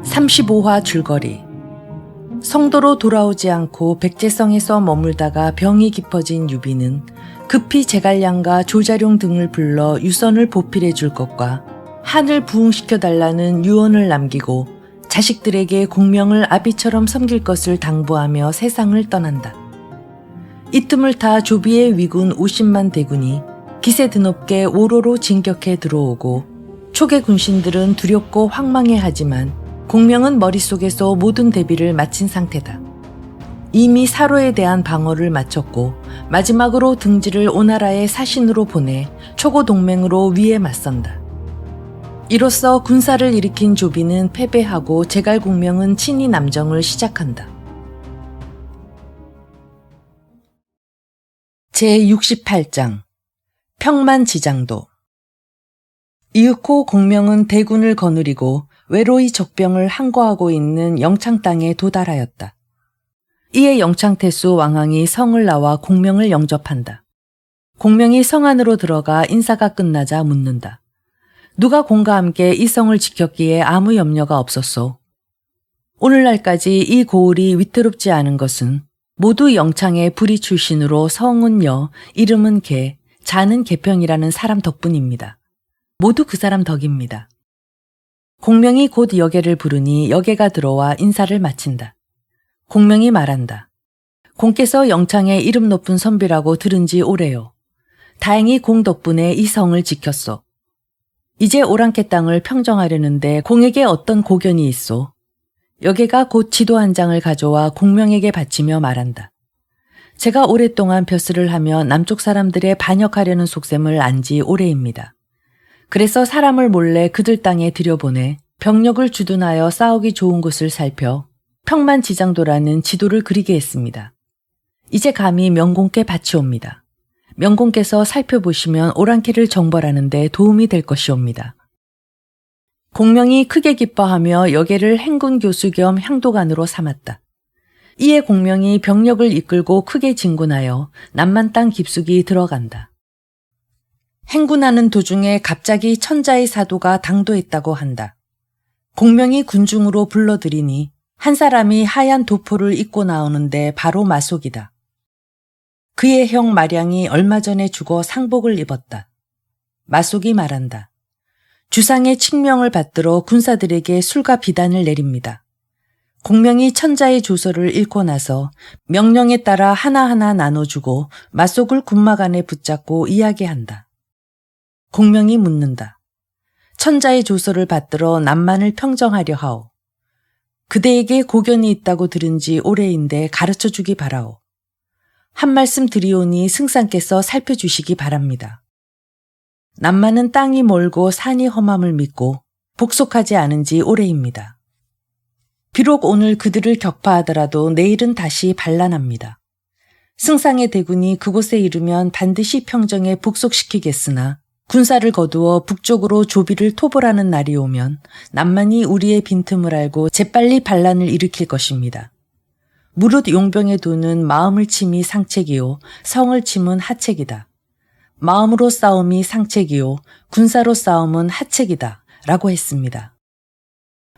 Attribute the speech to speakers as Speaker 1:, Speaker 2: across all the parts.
Speaker 1: (35화) 줄거리. 성도로 돌아오지 않고 백제성에서 머물다가 병이 깊어진 유비는 급히 제갈량과 조자룡 등을 불러 유선을 보필해 줄 것과 한을 부흥시켜달라는 유언을 남기고 자식들에게 공명을 아비처럼 섬길 것을 당부하며 세상을 떠난다. 이 틈을 타 조비의 위군 50만 대군이 기세 드높게 오로로 진격해 들어오고 초계 군신들은 두렵고 황망해하지만 공명은 머릿속에서 모든 대비를 마친 상태다. 이미 사로에 대한 방어를 마쳤고 마지막으로 등지를 오나라의 사신으로 보내 초고 동맹으로 위에 맞선다. 이로써 군사를 일으킨 조비는 패배하고 제갈공명은 친히 남정을 시작한다. 제68장 평만지장도. 이윽고 공명은 대군을 거느리고 외로이 적병을 항거하고 있는 영창 땅에 도달하였다. 이에 영창태수 왕왕이 성을 나와 공명을 영접한다. 공명이 성 안으로 들어가 인사가 끝나자 묻는다. 누가 공과 함께 이 성을 지켰기에 아무 염려가 없었소. 오늘날까지 이 고을이 위태롭지 않은 것은 모두 영창의 부리 출신으로 성은 여, 이름은 개, 자는 개평이라는 사람 덕분입니다. 모두 그 사람 덕입니다. 공명이 곧 여계를 부르니 여계가 들어와 인사를 마친다. 공명이 말한다. 공께서 영창의 이름 높은 선비라고 들은 지 오래요. 다행히 공 덕분에 이 성을 지켰소. 이제 오랑캐 땅을 평정하려는데 공에게 어떤 고견이 있소? 여계가 곧 지도 한 장을 가져와 공명에게 바치며 말한다. 제가 오랫동안 벼슬을 하며 남쪽 사람들의 반역하려는 속셈을 안 지 오래입니다. 그래서 사람을 몰래 그들 땅에 들여보내 병력을 주둔하여 싸우기 좋은 곳을 살펴 평만지장도라는 지도를 그리게 했습니다. 이제 감히 명공께 바치옵니다. 명공께서 살펴보시면 오랑캐를 정벌하는 데 도움이 될 것이옵니다. 공명이 크게 기뻐하며 여계를 행군 교수 겸 향도관으로 삼았다. 이에 공명이 병력을 이끌고 크게 진군하여 남만 땅 깊숙이 들어간다. 행군하는 도중에 갑자기 천자의 사도가 당도했다고 한다. 공명이 군중으로 불러들이니 한 사람이 하얀 도포를 입고 나오는데 바로 마속이다. 그의 형 마량이 얼마 전에 죽어 상복을 입었다. 마속이 말한다. 주상의 칙명을 받들어 군사들에게 술과 비단을 내립니다. 공명이 천자의 조서를 읽고 나서 명령에 따라 하나하나 나눠주고 마속을 군막 안에 붙잡고 이야기한다. 공명이 묻는다. 천자의 조서를 받들어 남만을 평정하려 하오. 그대에게 고견이 있다고 들은 지 오래인데 가르쳐주기 바라오. 한 말씀 드리오니 승상께서 살펴주시기 바랍니다. 남만은 땅이 멀고 산이 험함을 믿고 복속하지 않은 지 오래입니다. 비록 오늘 그들을 격파하더라도 내일은 다시 반란합니다. 승상의 대군이 그곳에 이르면 반드시 평정에 복속시키겠으나 군사를 거두어 북쪽으로 조비를 토벌하는 날이 오면 남만이 우리의 빈틈을 알고 재빨리 반란을 일으킬 것입니다. 무릇 용병의 도는 마음을 침이 상책이요 성을 침은 하책이다. 마음으로 싸움이 상책이요 군사로 싸움은 하책이다 라고 했습니다.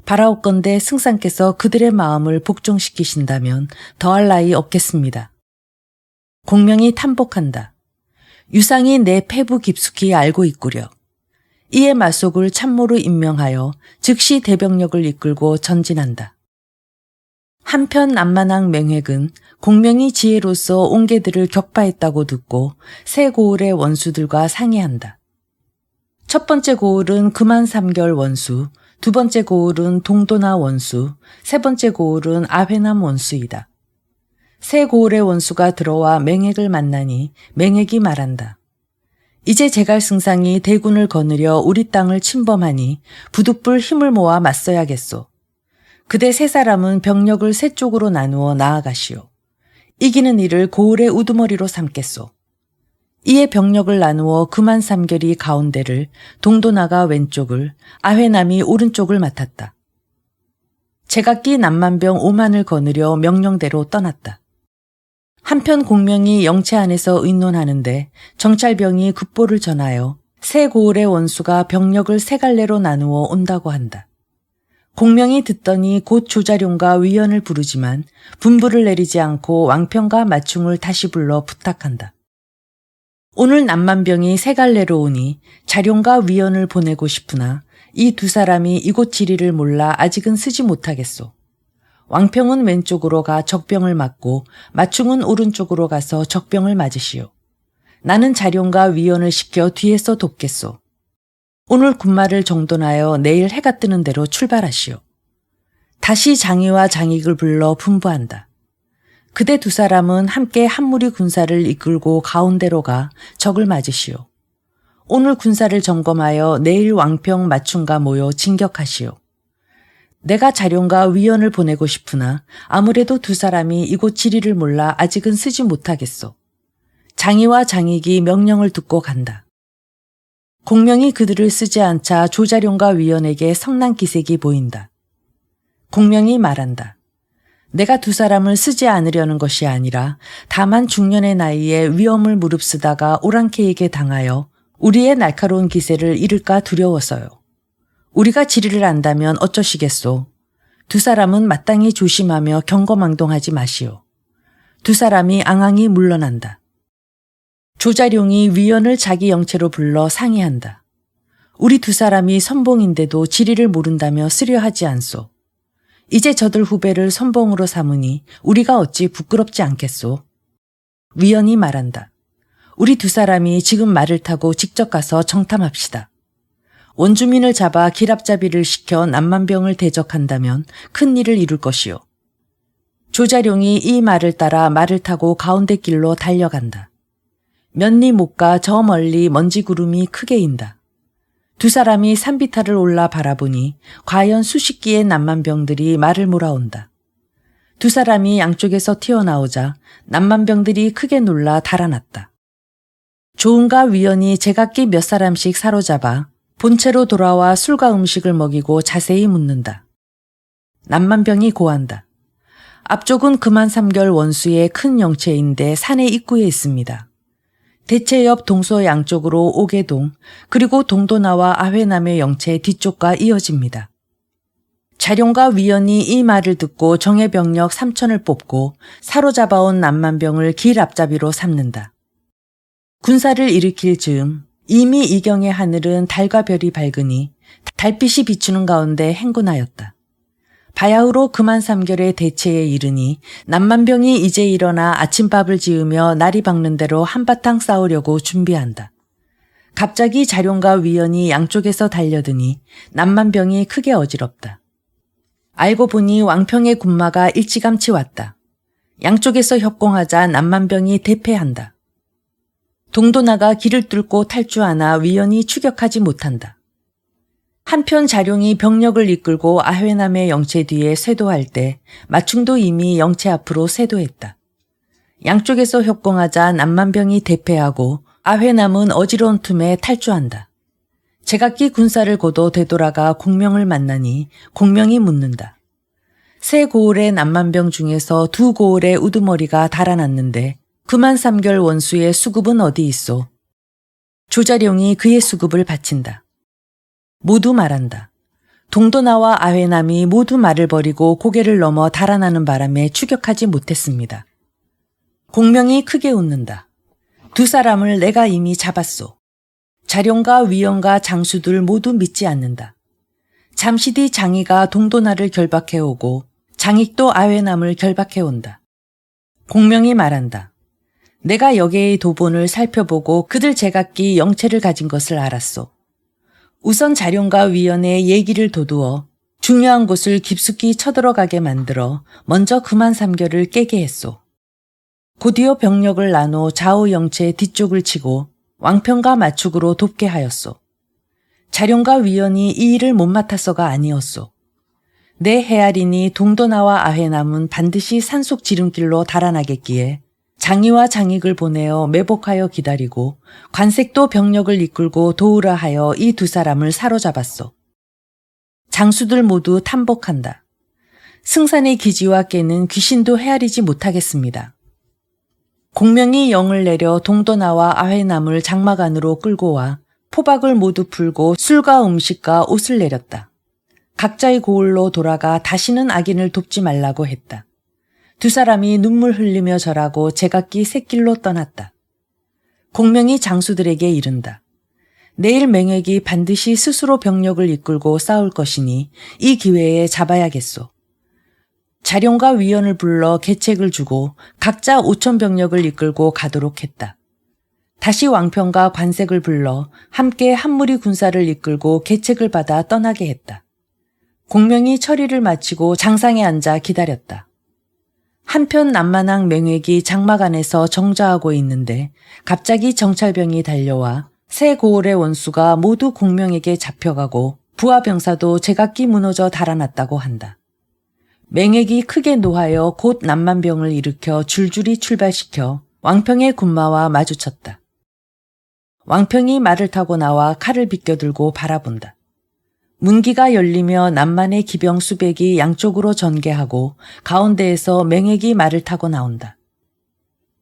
Speaker 1: 바라옵건대 승상께서 그들의 마음을 복종시키신다면 더할 나위 없겠습니다. 공명이 탐복한다. 유상이 내 패부 깊숙이 알고 있구려. 이에 마속을 참모로 임명하여 즉시 대병력을 이끌고 전진한다. 한편 남만왕 맹획은 공명이 지혜로서 옹계들을 격파했다고 듣고 새 고을의 원수들과 상의한다. 첫 번째 고을은 금한삼결 원수, 두 번째 고을은 동도나 원수, 세 번째 고을은 아회남 원수이다. 새 고을의 원수가 들어와 맹획을 만나니 맹획이 말한다. 이제 제갈승상이 대군을 거느려 우리 땅을 침범하니 부득불 힘을 모아 맞서야겠소. 그대 세 사람은 병력을 세 쪽으로 나누어 나아가시오. 이기는 이를 고을의 우두머리로 삼겠소. 이에 병력을 나누어 금한삼결이 가운데를, 동도나가 왼쪽을, 아회남이 오른쪽을 맡았다. 제각기 남만병 5만을 거느려 명령대로 떠났다. 한편 공명이 영체 안에서 의논하는데 정찰병이 급보를 전하여 세 고을의 원수가 병력을 세 갈래로 나누어 온다고 한다. 공명이 듣더니 곧 조자룡과 위원을 부르지만 분부를 내리지 않고 왕평과 마충을 다시 불러 부탁한다. 오늘 남만병이 세 갈래로 오니 자룡과 위원을 보내고 싶으나 이 두 사람이 이곳 지리를 몰라 아직은 쓰지 못하겠소. 왕평은 왼쪽으로 가 적병을 맞고 마충은 오른쪽으로 가서 적병을 맞으시오. 나는 자룡과 위원을 시켜 뒤에서 돕겠소. 오늘 군마를 정돈하여 내일 해가 뜨는 대로 출발하시오. 다시 장의와 장익을 불러 분부한다. 그대 두 사람은 함께 한 무리 군사를 이끌고 가운데로 가 적을 맞으시오. 오늘 군사를 점검하여 내일 왕평 마충과 모여 진격하시오. 내가 자룡과 위원을 보내고 싶으나 아무래도 두 사람이 이곳 지리를 몰라 아직은 쓰지 못하겠소. 장의와 장익이 명령을 듣고 간다. 공명이 그들을 쓰지 않자 조자룡과 위원에게 성난 기색이 보인다. 공명이 말한다. 내가 두 사람을 쓰지 않으려는 것이 아니라 다만 중년의 나이에 위험을 무릅쓰다가 오랑캐에게 당하여 우리의 날카로운 기세를 잃을까 두려워서요. 우리가 지리를 안다면 어쩌시겠소. 두 사람은 마땅히 조심하며 경거망동하지 마시오. 두 사람이 앙앙이 물러난다. 조자룡이 위원을 자기 영체로 불러 상의한다. 우리 두 사람이 선봉인데도 지리를 모른다며 쓰려하지 않소. 이제 저들 후배를 선봉으로 삼으니 우리가 어찌 부끄럽지 않겠소. 위원이 말한다. 우리 두 사람이 지금 말을 타고 직접 가서 정탐합시다. 원주민을 잡아 길앞잡이를 시켜 남만병을 대적한다면 큰 일을 이룰 것이오. 조자룡이 이 말을 따라 말을 타고 가운데 길로 달려간다. 몇 리 못 가 저 멀리 먼지 구름이 크게 인다. 두 사람이 산비탈을 올라 바라보니 과연 수십 기의 남만병들이 말을 몰아온다. 두 사람이 양쪽에서 튀어나오자 남만병들이 크게 놀라 달아났다. 조은과 위원이 제각기 몇 사람씩 사로잡아 본체로 돌아와 술과 음식을 먹이고 자세히 묻는다. 남만병이 고한다. 앞쪽은 금한삼결 원수의 큰 영체인데 산의 입구에 있습니다. 대체 옆 동서 양쪽으로 오개동 그리고 동도나와 아회남의 영체 뒤쪽과 이어집니다. 자룡과 위원이 이 말을 듣고 정예병력 3,000을 뽑고 사로잡아온 남만병을 길 앞잡이로 삼는다. 군사를 일으킬 즈음 이미 이경의 하늘은 달과 별이 밝으니 달빛이 비추는 가운데 행군하였다. 바야흐로 금한삼결의 대체에 이르니 남만병이 이제 일어나 아침밥을 지으며 날이 밝는 대로 한바탕 싸우려고 준비한다. 갑자기 자룡과 위원이 양쪽에서 달려드니 남만병이 크게 어지럽다. 알고 보니 왕평의 군마가 일찌감치 왔다. 양쪽에서 협공하자 남만병이 대패한다. 동도나가 길을 뚫고 탈주하나 위원이 추격하지 못한다. 한편 자룡이 병력을 이끌고 아회남의 영체 뒤에 쇄도할 때 마충도 이미 영체 앞으로 쇄도했다. 양쪽에서 협공하자 남만병이 대패하고 아회남은 어지러운 틈에 탈주한다. 제각기 군사를 고도 되돌아가 공명을 만나니 공명이 묻는다. 세 고을의 남만병 중에서 두 고을의 우두머리가 달아났는데 금한삼결 원수의 수급은 어디 있소? 조자룡이 그의 수급을 바친다. 모두 말한다. 동도나와 아회남이 모두 말을 버리고 고개를 넘어 달아나는 바람에 추격하지 못했습니다. 공명이 크게 웃는다. 두 사람을 내가 이미 잡았소. 자룡과 위원과 장수들 모두 믿지 않는다. 잠시 뒤 장의가 동도나를 결박해오고 장익도 아회남을 결박해온다. 공명이 말한다. 내가 여계의 도본을 살펴보고 그들 제각기 영체를 가진 것을 알았소. 우선 자룡과 위원의 얘기를 도두어 중요한 곳을 깊숙이 쳐들어가게 만들어 먼저 금한삼결을 깨게 했소. 곧이어 병력을 나눠 좌우 영체 뒤쪽을 치고 왕평과 마축으로 돕게 하였소. 자룡과 위원이 이 일을 못 맡아서가 아니었소. 내 헤아리니 동도나와 아회남은 반드시 산속 지름길로 달아나겠기에 장의와 장익을 보내어 매복하여 기다리고 관색도 병력을 이끌고 도우라 하여 이 두 사람을 사로잡았소. 장수들 모두 탐복한다. 승산의 기지와 깨는 귀신도 헤아리지 못하겠습니다. 공명이 영을 내려 동도나와 아회남을 장막 안으로 끌고 와 포박을 모두 풀고 술과 음식과 옷을 내렸다. 각자의 고을로 돌아가 다시는 악인을 돕지 말라고 했다. 두 사람이 눈물 흘리며 절하고 제각기 샛길로 떠났다. 공명이 장수들에게 이른다. 내일 맹획이 반드시 스스로 병력을 이끌고 싸울 것이니 이 기회에 잡아야겠소. 자룡과 위원을 불러 계책을 주고 각자 5천 병력을 이끌고 가도록 했다. 다시 왕평과 관색을 불러 함께 한무리 군사를 이끌고 계책을 받아 떠나게 했다. 공명이 처리를 마치고 장상에 앉아 기다렸다. 한편 남만왕 맹획이 장막 안에서 정좌하고 있는데 갑자기 정찰병이 달려와 세 고을의 원수가 모두 공명에게 잡혀가고 부하 병사도 제각기 무너져 달아났다고 한다. 맹획이 크게 노하여 곧 남만병을 일으켜 줄줄이 출발시켜 왕평의 군마와 마주쳤다. 왕평이 말을 타고 나와 칼을 비껴들고 바라본다. 문기가 열리며 남만의 기병 수백이 양쪽으로 전개하고 가운데에서 맹획이 말을 타고 나온다.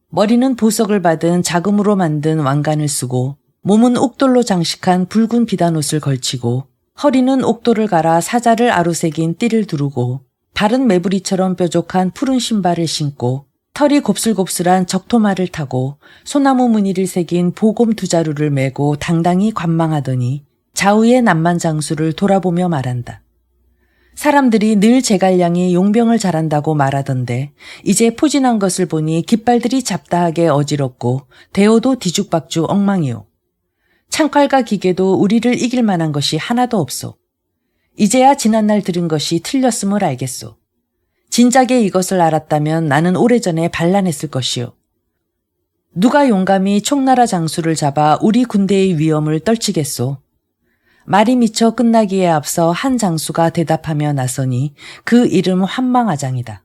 Speaker 1: 머리는 보석을 받은 자금으로 만든 왕관을 쓰고 몸은 옥돌로 장식한 붉은 비단옷을 걸치고 허리는 옥돌을 갈아 사자를 아로새긴 띠를 두르고 발은 메부리처럼 뾰족한 푸른 신발을 신고 털이 곱슬곱슬한 적토마를 타고 소나무 무늬를 새긴 보검 두 자루를 메고 당당히 관망하더니 좌우의 남만 장수를 돌아보며 말한다. 사람들이 늘 제갈량이 용병을 잘한다고 말하던데 이제 포진한 것을 보니 깃발들이 잡다하게 어지럽고 대오도 뒤죽박죽 엉망이오. 창칼과 기계도 우리를 이길 만한 것이 하나도 없소. 이제야 지난날 들은 것이 틀렸음을 알겠소. 진작에 이것을 알았다면 나는 오래전에 반란했을 것이오. 누가 용감히 총나라 장수를 잡아 우리 군대의 위험을 떨치겠소. 말이 미쳐 끝나기에 앞서 한 장수가 대답하며 나서니 그 이름 환망아장이다.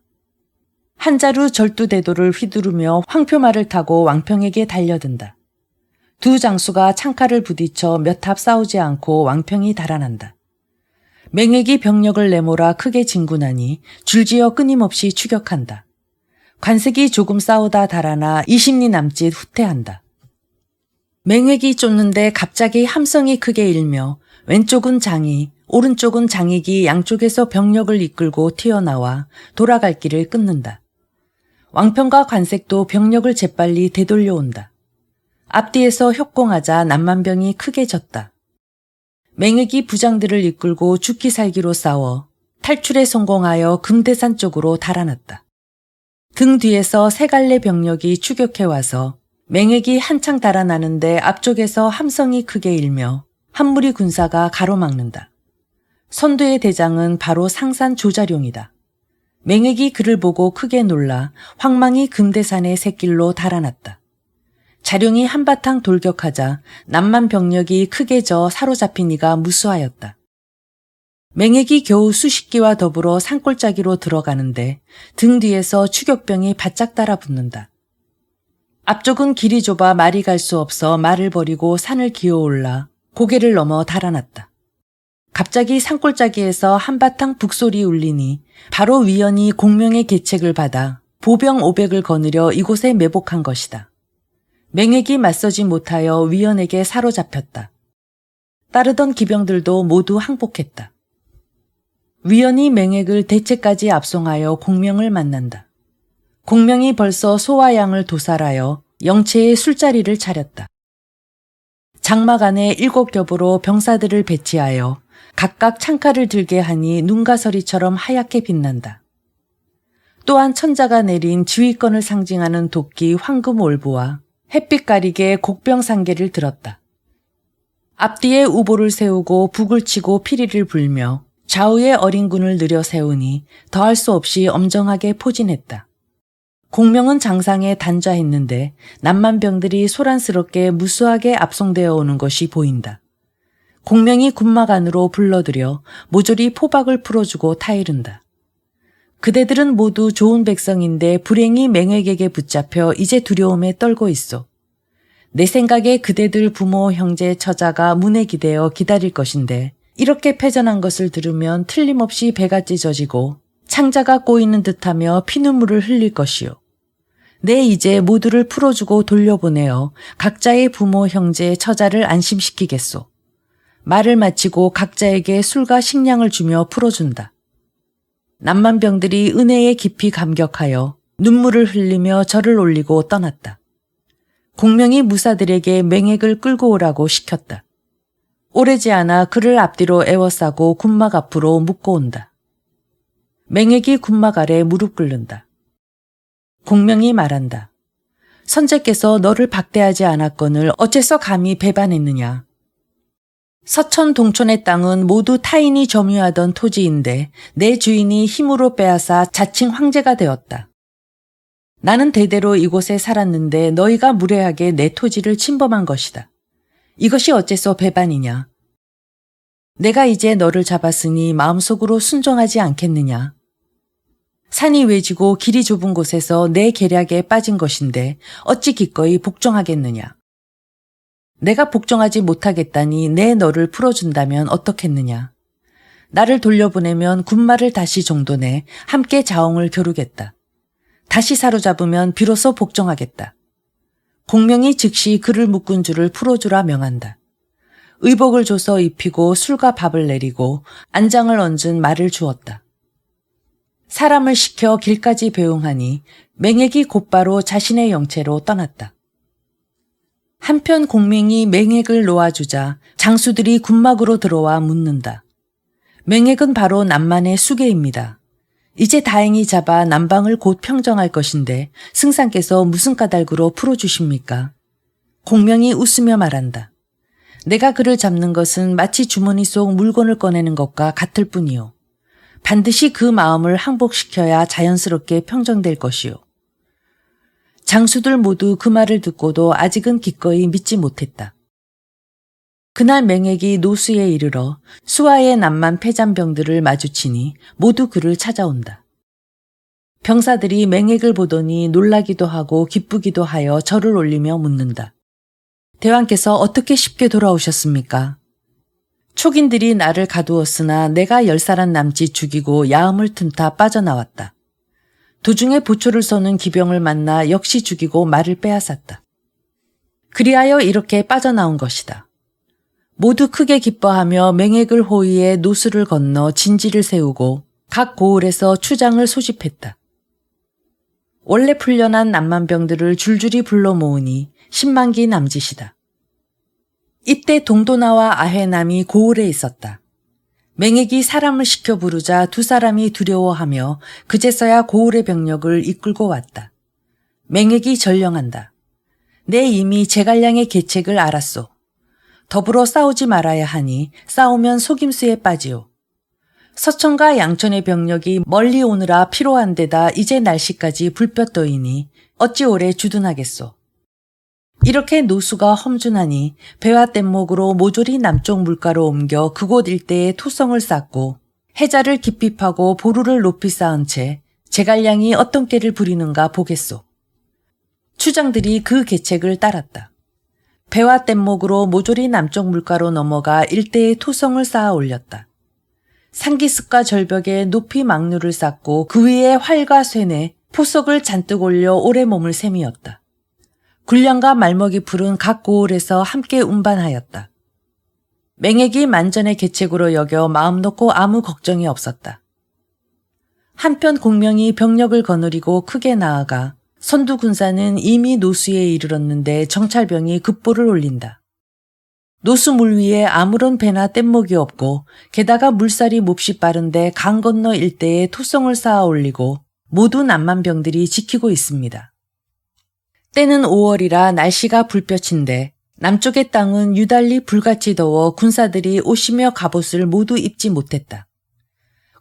Speaker 1: 한자루 절두대도를 휘두르며 황표말을 타고 왕평에게 달려든다. 두 장수가 창칼을 부딪혀 몇 합 싸우지 않고 왕평이 달아난다. 맹획이 병력을 내몰아 크게 진군하니 줄지어 끊임없이 추격한다. 관색이 조금 싸우다 달아나 20리 남짓 후퇴한다. 맹획이 쫓는데 갑자기 함성이 크게 일며 왼쪽은 장이, 오른쪽은 장익이 양쪽에서 병력을 이끌고 튀어나와 돌아갈 길을 끊는다. 왕평과 관색도 병력을 재빨리 되돌려온다. 앞뒤에서 협공하자 남만병이 크게 졌다. 맹획이 부장들을 이끌고 죽기 살기로 싸워 탈출에 성공하여 금대산 쪽으로 달아났다. 등 뒤에서 세 갈래 병력이 추격해와서 맹획이 한창 달아나는데 앞쪽에서 함성이 크게 일며 한무리 군사가 가로막는다. 선두의 대장은 바로 상산 조자룡이다. 맹획이 그를 보고 크게 놀라 황망히 금대산의 샛길로 달아났다. 자룡이 한바탕 돌격하자 남만 병력이 크게 져 사로잡힌 이가 무수하였다. 맹획이 겨우 수십 기와 더불어 산골짜기로 들어가는데 등 뒤에서 추격병이 바짝 따라붙는다. 앞쪽은 길이 좁아 말이 갈 수 없어 말을 버리고 산을 기어올라 고개를 넘어 달아났다. 갑자기 산골짜기에서 한바탕 북소리 울리니 바로 위원이 공명의 계책을 받아 보병 500을 거느려 이곳에 매복한 것이다. 맹획이 맞서지 못하여 위원에게 사로잡혔다. 따르던 기병들도 모두 항복했다. 위원이 맹획을 대체까지 압송하여 공명을 만난다. 공명이 벌써 소와 양을 도살하여 영체의 술자리를 차렸다. 장막 안에 7겹으로 병사들을 배치하여 각각 창칼을 들게 하니 눈과 서리처럼 하얗게 빛난다. 또한 천자가 내린 지휘권을 상징하는 도끼 황금 올부와 햇빛 가리개 곡병상계를 들었다. 앞뒤에 우보를 세우고 북을 치고 피리를 불며 좌우에 어린 군을 느려 세우니 더할 수 없이 엄정하게 포진했다. 공명은 장상에 단좌했는데 남만병들이 소란스럽게 무수하게 압송되어 오는 것이 보인다. 공명이 군막 안으로 불러들여 모조리 포박을 풀어주고 타이른다. 그대들은 모두 좋은 백성인데 불행히 맹획에게 붙잡혀 이제 두려움에 떨고 있어. 내 생각에 그대들 부모, 형제, 처자가 문에 기대어 기다릴 것인데 이렇게 패전한 것을 들으면 틀림없이 배가 찢어지고 창자가 꼬이는 듯하며 피눈물을 흘릴 것이요. 내 이제 모두를 풀어주고 돌려보내어 각자의 부모, 형제, 처자를 안심시키겠소. 말을 마치고 각자에게 술과 식량을 주며 풀어준다. 남만병들이 은혜에 깊이 감격하여 눈물을 흘리며 절을 올리고 떠났다. 공명이 무사들에게 맹액을 끌고 오라고 시켰다. 오래지 않아 그를 앞뒤로 에워싸고 군막 앞으로 묶고 온다. 맹액이 군막 아래 무릎 꿇는다. 공명이 말한다. 선제께서 너를 박대하지 않았거늘 어째서 감히 배반했느냐. 서천 동촌의 땅은 모두 타인이 점유하던 토지인데 내 주인이 힘으로 빼앗아 자칭 황제가 되었다. 나는 대대로 이곳에 살았는데 너희가 무례하게 내 토지를 침범한 것이다. 이것이 어째서 배반이냐. 내가 이제 너를 잡았으니 마음속으로 순종하지 않겠느냐. 산이 외지고 길이 좁은 곳에서 내 계략에 빠진 것인데 어찌 기꺼이 복종하겠느냐. 내가 복종하지 못하겠다니 내 너를 풀어준다면 어떻겠느냐. 나를 돌려보내면 군마를 다시 정돈해 함께 자웅을 겨루겠다. 다시 사로잡으면 비로소 복종하겠다. 공명이 즉시 그를 묶은 줄을 풀어주라 명한다. 의복을 줘서 입히고 술과 밥을 내리고 안장을 얹은 말을 주었다. 사람을 시켜 길까지 배웅하니 맹액이 곧바로 자신의 영체로 떠났다. 한편 공명이 맹액을 놓아주자 장수들이 군막으로 들어와 묻는다. 맹액은 바로 남만의 수계입니다. 이제 다행히 잡아 남방을 곧 평정할 것인데 승상께서 무슨 까닭으로 풀어주십니까? 공명이 웃으며 말한다. 내가 그를 잡는 것은 마치 주머니 속 물건을 꺼내는 것과 같을 뿐이요. 반드시 그 마음을 항복시켜야 자연스럽게 평정될 것이요. 장수들 모두 그 말을 듣고도 아직은 기꺼이 믿지 못했다. 그날 맹액이 노수에 이르러 수하의 남만 패잔병들을 마주치니 모두 그를 찾아온다. 병사들이 맹액을 보더니 놀라기도 하고 기쁘기도 하여 절을 올리며 묻는다. 대왕께서 어떻게 쉽게 돌아오셨습니까? 촉인들이 나를 가두었으나 내가 10사람 남짓 죽이고 야음을 틈타 빠져나왔다. 도중에 보초를 서는 기병을 만나 역시 죽이고 말을 빼앗았다. 그리하여 이렇게 빠져나온 것이다. 모두 크게 기뻐하며 맹액을 호위해 노수를 건너 진지를 세우고 각 고을에서 추장을 소집했다. 원래 풀려난 남만병들을 줄줄이 불러 모으니 10만기 남짓이다. 이때 동도나와 아회남이 고을에 있었다. 맹액이 사람을 시켜 부르자 2사람이 두려워하며 그제서야 고을의 병력을 이끌고 왔다. 맹액이 전령한다. 내 이미 제갈량의 계책을 알았소. 더불어 싸우지 말아야 하니 싸우면 속임수에 빠지오. 서천과 양천의 병력이 멀리 오느라 피로한 데다 이제 날씨까지 불볕더이니 어찌 오래 주둔하겠소. 이렇게 노수가 험준하니 배와 뗏목으로 모조리 남쪽 물가로 옮겨 그곳 일대에 토성을 쌓고 해자를 깊이 파고 보루를 높이 쌓은 채 제갈량이 어떤 꾀를 부리는가 보겠소. 추장들이 그 계책을 따랐다. 배와 뗏목으로 모조리 남쪽 물가로 넘어가 일대에 토성을 쌓아 올렸다. 산기슭과 절벽에 높이 망루를 쌓고 그 위에 활과 쇠뇌, 포석을 잔뜩 올려 오래 몸을 셈이었다. 군량과 말먹이 풀은 각 고을에서 함께 운반하였다. 맹액이 만전의 계책으로 여겨 마음 놓고 아무 걱정이 없었다. 한편 공명이 병력을 거느리고 크게 나아가 선두 군사는 이미 노수에 이르렀는데 정찰병이 급보를 올린다. 노수 물 위에 아무런 배나 뗏목이 없고 게다가 물살이 몹시 빠른데 강 건너 일대에 토성을 쌓아 올리고 모두 남만병들이 지키고 있습니다. 때는 5월이라 날씨가 불볕인데 남쪽의 땅은 유달리 불같이 더워 군사들이 옷이며 갑옷을 모두 입지 못했다.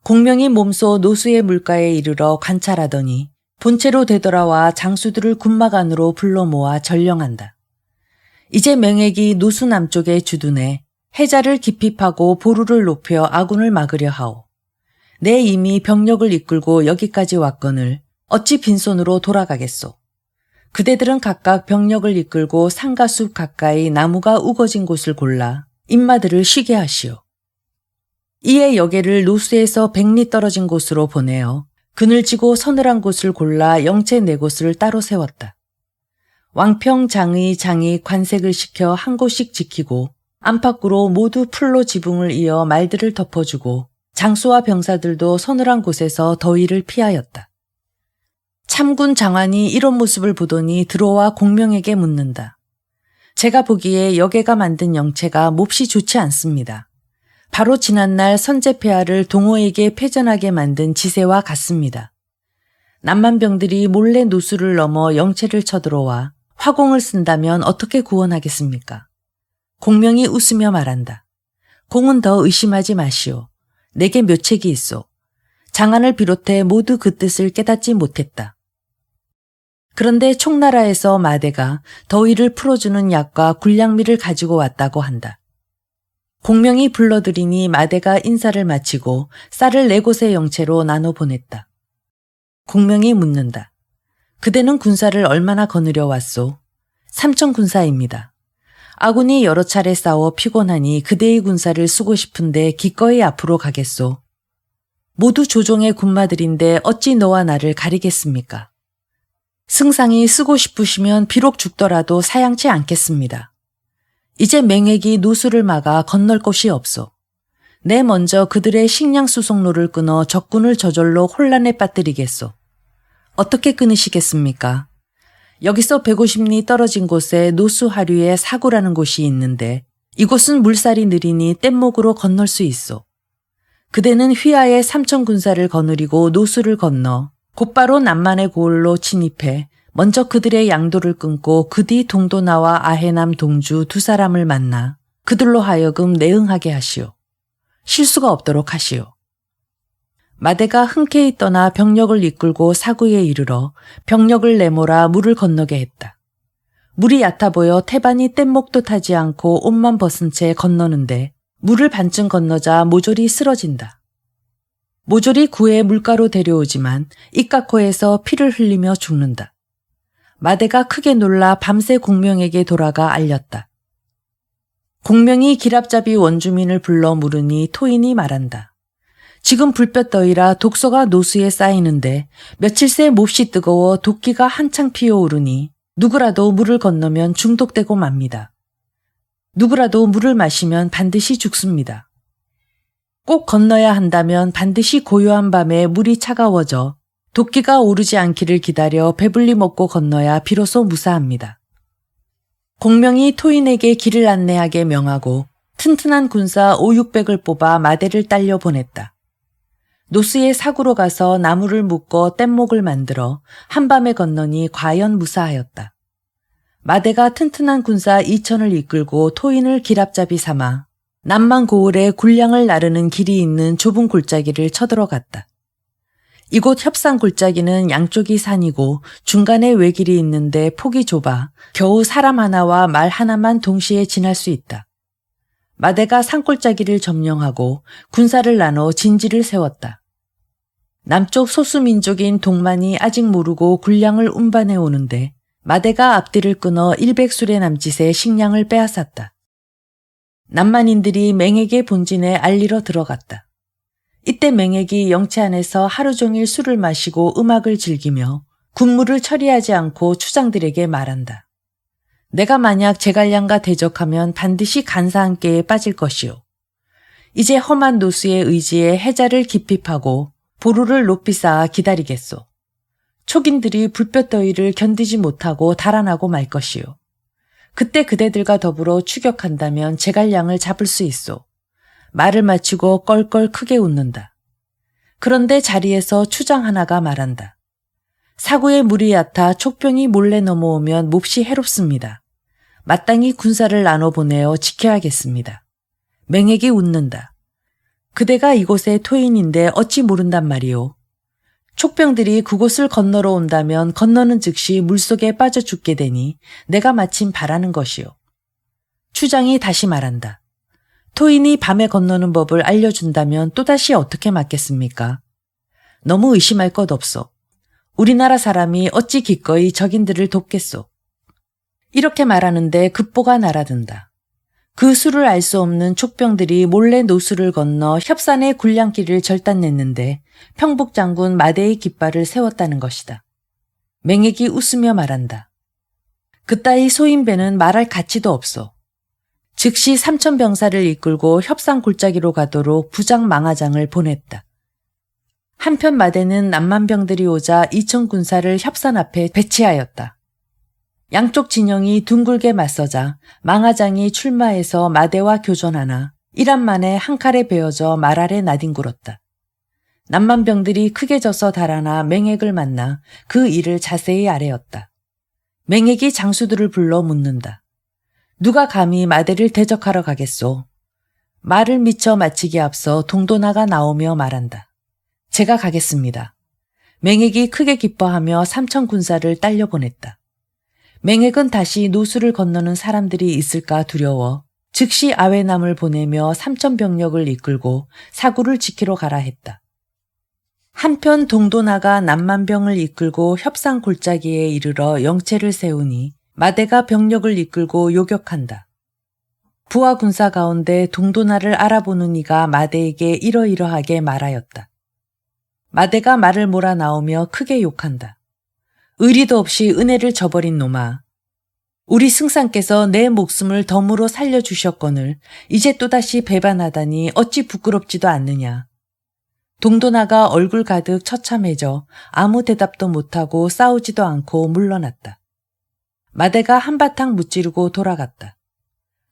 Speaker 1: 공명이 몸소 노수의 물가에 이르러 관찰하더니 본체로 되돌아와 장수들을 군막 안으로 불러 모아 전령한다. 이제 맹액이 노수 남쪽에 주둔해 해자를 깊이 파고 보루를 높여 아군을 막으려 하오. 내 이미 병력을 이끌고 여기까지 왔거늘 어찌 빈손으로 돌아가겠소. 그대들은 각각 병력을 이끌고 산과 숲 가까이 나무가 우거진 곳을 골라 인마들을 쉬게 하시오. 이에 여계를 노수에서 100리 떨어진 곳으로 보내어 그늘지고 서늘한 곳을 골라 영체 4곳을 따로 세웠다. 왕평, 장의, 장이 관색을 시켜 한 곳씩 지키고 안팎으로 모두 풀로 지붕을 이어 말들을 덮어주고 장수와 병사들도 서늘한 곳에서 더위를 피하였다. 참군 장관이 이런 모습을 보더니 들어와 공명에게 묻는다. 제가 보기에 여계가 만든 영체가 몹시 좋지 않습니다. 바로 지난날 선제폐하를 동호에게 패전하게 만든 지세와 같습니다. 남만병들이 몰래 노수를 넘어 영체를 쳐들어와 화공을 쓴다면 어떻게 구원하겠습니까? 공명이 웃으며 말한다. 공은 더 의심하지 마시오. 내게 묘책이 있어. 장안을 비롯해 모두 그 뜻을 깨닫지 못했다. 그런데 총나라에서 마대가 더위를 풀어주는 약과 굴량미를 가지고 왔다고 한다. 공명이 불러들이니 마대가 인사를 마치고 쌀을 4곳의 영체로 나눠 보냈다. 공명이 묻는다. 그대는 군사를 얼마나 거느려 왔소? 3천 군사입니다. 아군이 여러 차례 싸워 피곤하니 그대의 군사를 쓰고 싶은데 기꺼이 앞으로 가겠소. 모두 조종의 군마들인데 어찌 너와 나를 가리겠습니까? 승상이 쓰고 싶으시면 비록 죽더라도 사양치 않겠습니다. 이제 맹액이 노수를 막아 건널 곳이 없소. 내 먼저 그들의 식량 수송로를 끊어 적군을 저절로 혼란에 빠뜨리겠소. 어떻게 끊으시겠습니까? 여기서 150리 떨어진 곳에 노수하류의 사구라는 곳이 있는데 이곳은 물살이 느리니 뗏목으로 건널 수 있소. 그대는 휘하의 3천 군사를 거느리고 노수를 건너 곧바로 남만의 고을로 진입해 먼저 그들의 양도를 끊고 그 뒤 동도나와 아해남 동주 2사람을 만나 그들로 하여금 내응하게 하시오. 실수가 없도록 하시오. 마대가 흔쾌히 떠나 병력을 이끌고 사구에 이르러 병력을 내몰아 물을 건너게 했다. 물이 얕아 보여 태반이 뗏목도 타지 않고 옷만 벗은 채 건너는데 물을 반쯤 건너자 모조리 쓰러진다. 모조리 구에 물가로 데려오지만 입가코에서 피를 흘리며 죽는다. 마대가 크게 놀라 밤새 공명에게 돌아가 알렸다. 공명이 기랍잡이 원주민을 불러 물으니 토인이 말한다. 지금 불볕더위라 독소가 노수에 쌓이는데 며칠 새 몹시 뜨거워 도끼가 한창 피어오르니 누구라도 물을 건너면 중독되고 맙니다. 누구라도 물을 마시면 반드시 죽습니다. 꼭 건너야 한다면 반드시 고요한 밤에 물이 차가워져 도끼가 오르지 않기를 기다려 배불리 먹고 건너야 비로소 무사합니다. 공명이 토인에게 길을 안내하게 명하고 튼튼한 군사 5,600을 뽑아 마대를 딸려 보냈다. 노수의 사구로 가서 나무를 묶어 뗏목을 만들어 한밤에 건너니 과연 무사하였다. 마대가 튼튼한 군사 2,000을 이끌고 토인을 기랍잡이 삼아 남만 고을에 굴량을 나르는 길이 있는 좁은 골짜기를 쳐들어갔다. 이곳 협산 골짜기는 양쪽이 산이고 중간에 외길이 있는데 폭이 좁아 겨우 사람 하나와 말 하나만 동시에 지날 수 있다. 마대가 산골짜기를 점령하고 군사를 나눠 진지를 세웠다. 남쪽 소수민족인 동만이 아직 모르고 굴량을 운반해 오는데 마대가 앞뒤를 끊어 100술의 남짓의 식량을 빼앗았다. 남만인들이 맹액의 본진에 알리러 들어갔다. 이때 맹액이 영체 안에서 하루 종일 술을 마시고 음악을 즐기며 군무를 처리하지 않고 추장들에게 말한다. 내가 만약 제갈량과 대적하면 반드시 간사함께에 빠질 것이오. 이제 험한 노수의 의지에 해자를 깊이 파고 보루를 높이 쌓아 기다리겠소. 촉인들이 불볕더위를 견디지 못하고 달아나고 말 것이오. 그때 그대들과 더불어 추격한다면 제갈량을 잡을 수 있소. 말을 마치고 껄껄 크게 웃는다. 그런데 자리에서 추장 하나가 말한다. 사구에 물이 얕아 촉병이 몰래 넘어오면 몹시 해롭습니다. 마땅히 군사를 나눠 보내어 지켜야겠습니다. 맹액이 웃는다. 그대가 이곳의 토인인데 어찌 모른단 말이오. 촉병들이 그곳을 건너러 온다면 건너는 즉시 물속에 빠져 죽게 되니 내가 마침 바라는 것이오. 추장이 다시 말한다. 토인이 밤에 건너는 법을 알려준다면 또다시 어떻게 맞겠습니까? 너무 의심할 것 없소. 우리나라 사람이 어찌 기꺼이 적인들을 돕겠소. 이렇게 말하는데 급보가 날아든다. 그 수를 알 수 없는 촉병들이 몰래 노수를 건너 협산의 굴량길을 절단냈는데 평복장군 마대의 깃발을 세웠다는 것이다. 맹액이 웃으며 말한다. 그따위 소인배는 말할 가치도 없어. 즉시 3,000병사를 이끌고 협산 골짜기로 가도록 부장 망하장을 보냈다. 한편 마대는 남만병들이 오자 2,000군사를 협산 앞에 배치하였다. 양쪽 진영이 둥글게 맞서자 망하장이 출마해서 마대와 교전하나 1안 만에 한 칼에 베어져 말 아래 나뒹굴었다. 남만병들이 크게 져서 달아나 맹액을 만나 그 일을 자세히 아뢰었다. 맹액이 장수들을 불러 묻는다. 누가 감히 마대를 대적하러 가겠소? 말을 미처 마치기 앞서 동도나가 나오며 말한다. 제가 가겠습니다. 맹액이 크게 기뻐하며 3,000군사를 딸려보냈다. 맹액은 다시 노수를 건너는 사람들이 있을까 두려워 즉시 아회남을 보내며 3,000병력을 이끌고 사구를 지키러 가라 했다. 한편 동도나가 남만병을 이끌고 협산 골짜기에 이르러 영체를 세우니 마대가 병력을 이끌고 요격한다. 부하 군사 가운데 동도나를 알아보는 이가 마대에게 이러이러하게 말하였다. 마대가 말을 몰아 나오며 크게 욕한다. 의리도 없이 은혜를 저버린 놈아. 우리 승상께서 내 목숨을 덤으로 살려주셨거늘 이제 또다시 배반하다니 어찌 부끄럽지도 않느냐. 동도나가 얼굴 가득 처참해져 아무 대답도 못하고 싸우지도 않고 물러났다. 마대가 한바탕 무찌르고 돌아갔다.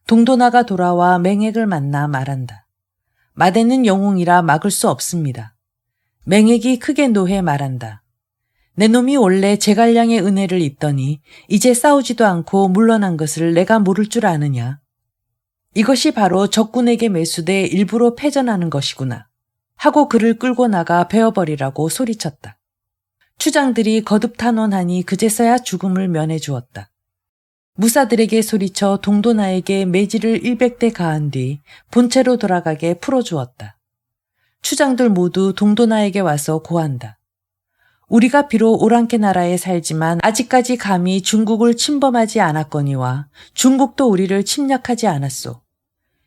Speaker 1: 동도나가 돌아와 맹액을 만나 말한다. 마대는 영웅이라 막을 수 없습니다. 맹액이 크게 노해 말한다. 내 놈이 원래 제갈량의 은혜를 입더니 이제 싸우지도 않고 물러난 것을 내가 모를 줄 아느냐. 이것이 바로 적군에게 매수돼 일부러 패전하는 것이구나. 하고 그를 끌고 나가 베어버리라고 소리쳤다. 추장들이 거듭 탄원하니 그제서야 죽음을 면해주었다. 무사들에게 소리쳐 동도나에게 매질을 100대 가한 뒤 본체로 돌아가게 풀어주었다. 추장들 모두 동도나에게 와서 고한다. 우리가 비록 오랑캐 나라에 살지만 아직까지 감히 중국을 침범하지 않았거니와 중국도 우리를 침략하지 않았소.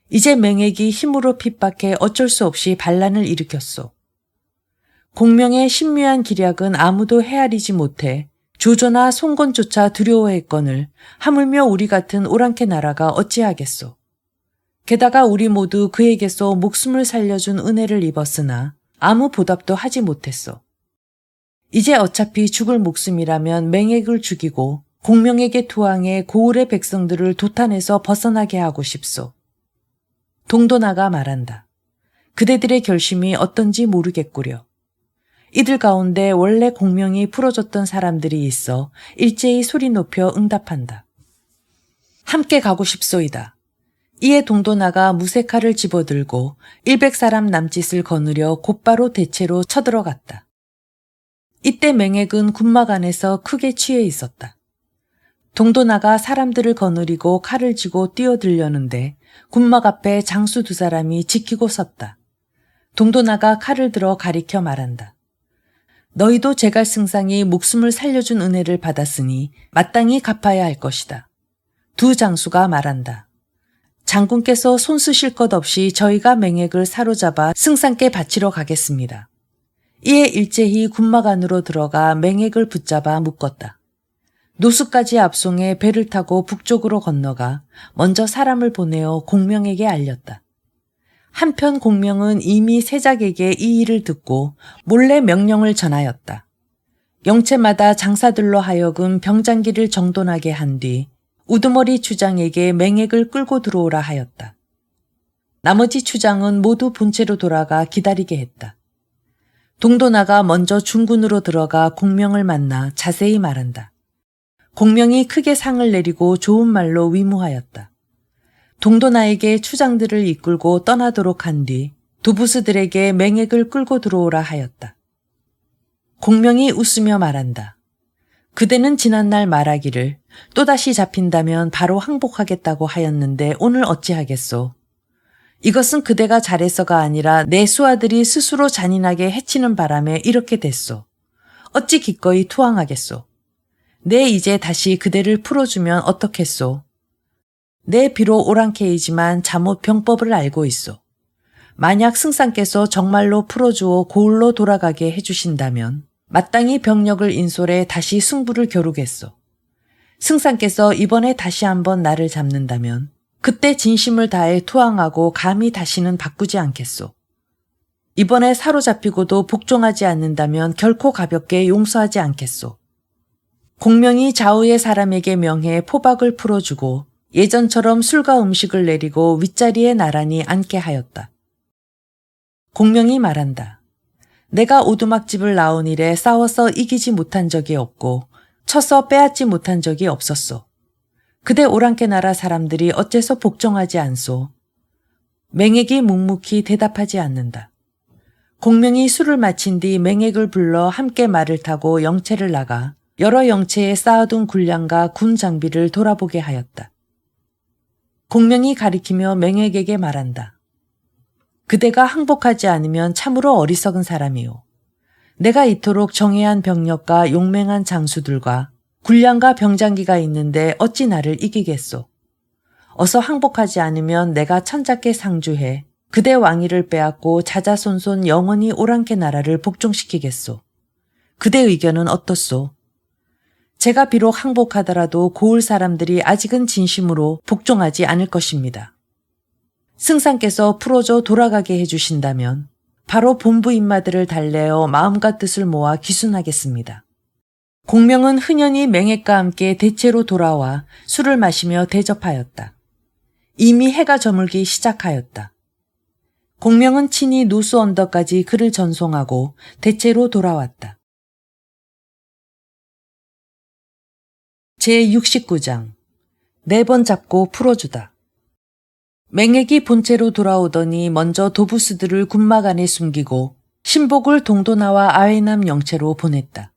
Speaker 1: 이제 맹액이 힘으로 핍박해 어쩔 수 없이 반란을 일으켰소. 공명의 신묘한 기략은 아무도 헤아리지 못해 조조나 송건조차 두려워했거늘 하물며 우리 같은 오랑캐 나라가 어찌하겠소. 게다가 우리 모두 그에게서 목숨을 살려준 은혜를 입었으나 아무 보답도 하지 못했소. 이제 어차피 죽을 목숨이라면 맹액을 죽이고 공명에게 투항해 고을의 백성들을 도탄에서 벗어나게 하고 싶소. 동도나가 말한다. 그대들의 결심이 어떤지 모르겠구려. 이들 가운데 원래 공명이 풀어줬던 사람들이 있어 일제히 소리 높여 응답한다. 함께 가고 싶소이다. 이에 동도나가 무쇠칼을 집어들고 100사람 남짓을 거느려 곧바로 대체로 쳐들어갔다. 이때 맹액은 군막 안에서 크게 취해 있었다. 동도나가 사람들을 거느리고 칼을 쥐고 뛰어들려는데 군막 앞에 장수 2사람이 지키고 섰다. 동도나가 칼을 들어 가리켜 말한다. 너희도 제갈승상이 목숨을 살려준 은혜를 받았으니 마땅히 갚아야 할 것이다. 2 장수가 말한다. 장군께서 손 쓰실 것 없이 저희가 맹액을 사로잡아 승상께 바치러 가겠습니다. 이에 일제히 군막 안으로 들어가 맹액을 붙잡아 묶었다. 노수까지 압송해 배를 타고 북쪽으로 건너가 먼저 사람을 보내어 공명에게 알렸다. 한편 공명은 이미 세작에게 이 일을 듣고 몰래 명령을 전하였다. 영체마다 장사들로 하여금 병장기를 정돈하게 한 뒤 우두머리 추장에게 맹액을 끌고 들어오라 하였다. 나머지 추장은 모두 본체로 돌아가 기다리게 했다. 동도나가 먼저 중군으로 들어가 공명을 만나 자세히 말한다. 공명이 크게 상을 내리고 좋은 말로 위무하였다. 동도나에게 추장들을 이끌고 떠나도록 한 뒤 두부스들에게 맹액을 끌고 들어오라 하였다. 공명이 웃으며 말한다. 그대는 지난날 말하기를 또다시 잡힌다면 바로 항복하겠다고 하였는데 오늘 어찌하겠소. 이것은 그대가 잘해서가 아니라 내 수하들이 스스로 잔인하게 해치는 바람에 이렇게 됐소. 어찌 기꺼이 투항하겠소. 내 이제 다시 그대를 풀어주면 어떻겠소. 내 비록 오랑캐이지만 잠옷 병법을 알고 있소. 만약 승상께서 정말로 풀어주어 고을로 돌아가게 해주신다면 마땅히 병력을 인솔해 다시 승부를 겨루겠소. 승상께서 이번에 다시 한번 나를 잡는다면 그때 진심을 다해 투항하고 감히 다시는 바꾸지 않겠소. 이번에 사로잡히고도 복종하지 않는다면 결코 가볍게 용서하지 않겠소. 공명이 좌우의 사람에게 명해 포박을 풀어주고 예전처럼 술과 음식을 내리고 윗자리에 나란히 앉게 하였다. 공명이 말한다. 내가 오두막집을 나온 이래 싸워서 이기지 못한 적이 없고 쳐서 빼앗지 못한 적이 없었소. 그대 오랑캐 나라 사람들이 어째서 복종하지 않소? 맹액이 묵묵히 대답하지 않는다. 공명이 술을 마친 뒤 맹액을 불러 함께 말을 타고 영체를 나가 여러 영체에 쌓아둔 군량과 군 장비를 돌아보게 하였다. 공명이 가리키며 맹액에게 말한다. 그대가 항복하지 않으면 참으로 어리석은 사람이오. 내가 이토록 정예한 병력과 용맹한 장수들과 군량과 병장기가 있는데 어찌 나를 이기겠소. 어서 항복하지 않으면 내가 천자께 상주해 그대 왕위를 빼앗고 자자손손 영원히 오랑캐 나라를 복종시키겠소. 그대 의견은 어떻소? 제가 비록 항복하더라도 고을 사람들이 아직은 진심으로 복종하지 않을 것입니다. 승상께서 풀어줘 돌아가게 해주신다면 바로 본부 인마들을 달래어 마음과 뜻을 모아 귀순하겠습니다. 공명은 흔연히 맹액과 함께 대체로 돌아와 술을 마시며 대접하였다. 이미 해가 저물기 시작하였다. 공명은 친히 노수 언덕까지 그를 전송하고 대체로 돌아왔다. 제69장 4번 잡고 풀어주다. 맹액이 본체로 돌아오더니 먼저 도부스들을 군막 안에 숨기고 신복을 동도나와 아회남 영체로 보냈다.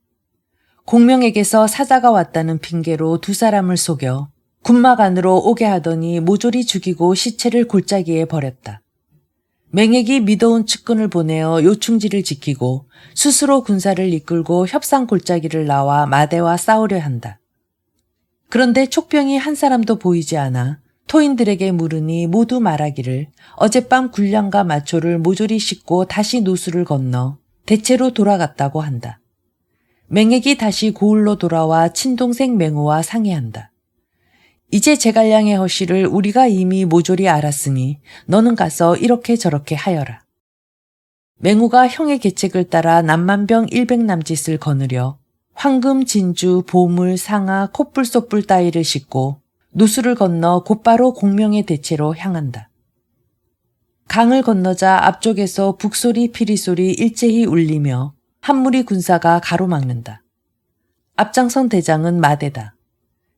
Speaker 1: 공명에게서 사자가 왔다는 핑계로 2사람을 속여 군막 안으로 오게 하더니 모조리 죽이고 시체를 골짜기에 버렸다. 맹액이 미더운 측근을 보내어 요충지를 지키고 스스로 군사를 이끌고 협상 골짜기를 나와 마대와 싸우려 한다. 그런데 촉병이 한 사람도 보이지 않아 토인들에게 물으니 모두 말하기를 어젯밤 군량과 마초를 모조리 싣고 다시 노수를 건너 대체로 돌아갔다고 한다. 맹액이 다시 고을로 돌아와 친동생 맹우와 상의한다. 이제 제갈량의 허실을 우리가 이미 모조리 알았으니 너는 가서 이렇게 저렇게 하여라. 맹우가 형의 계책을 따라 남만병 100남짓을 거느려 황금, 진주, 보물, 상아, 콧불소뿔 따위를 싣고 노수를 건너 곧바로 공명의 대체로 향한다. 강을 건너자 앞쪽에서 북소리, 피리소리 일제히 울리며 한 무리 군사가 가로막는다. 앞장선 대장은 마대다.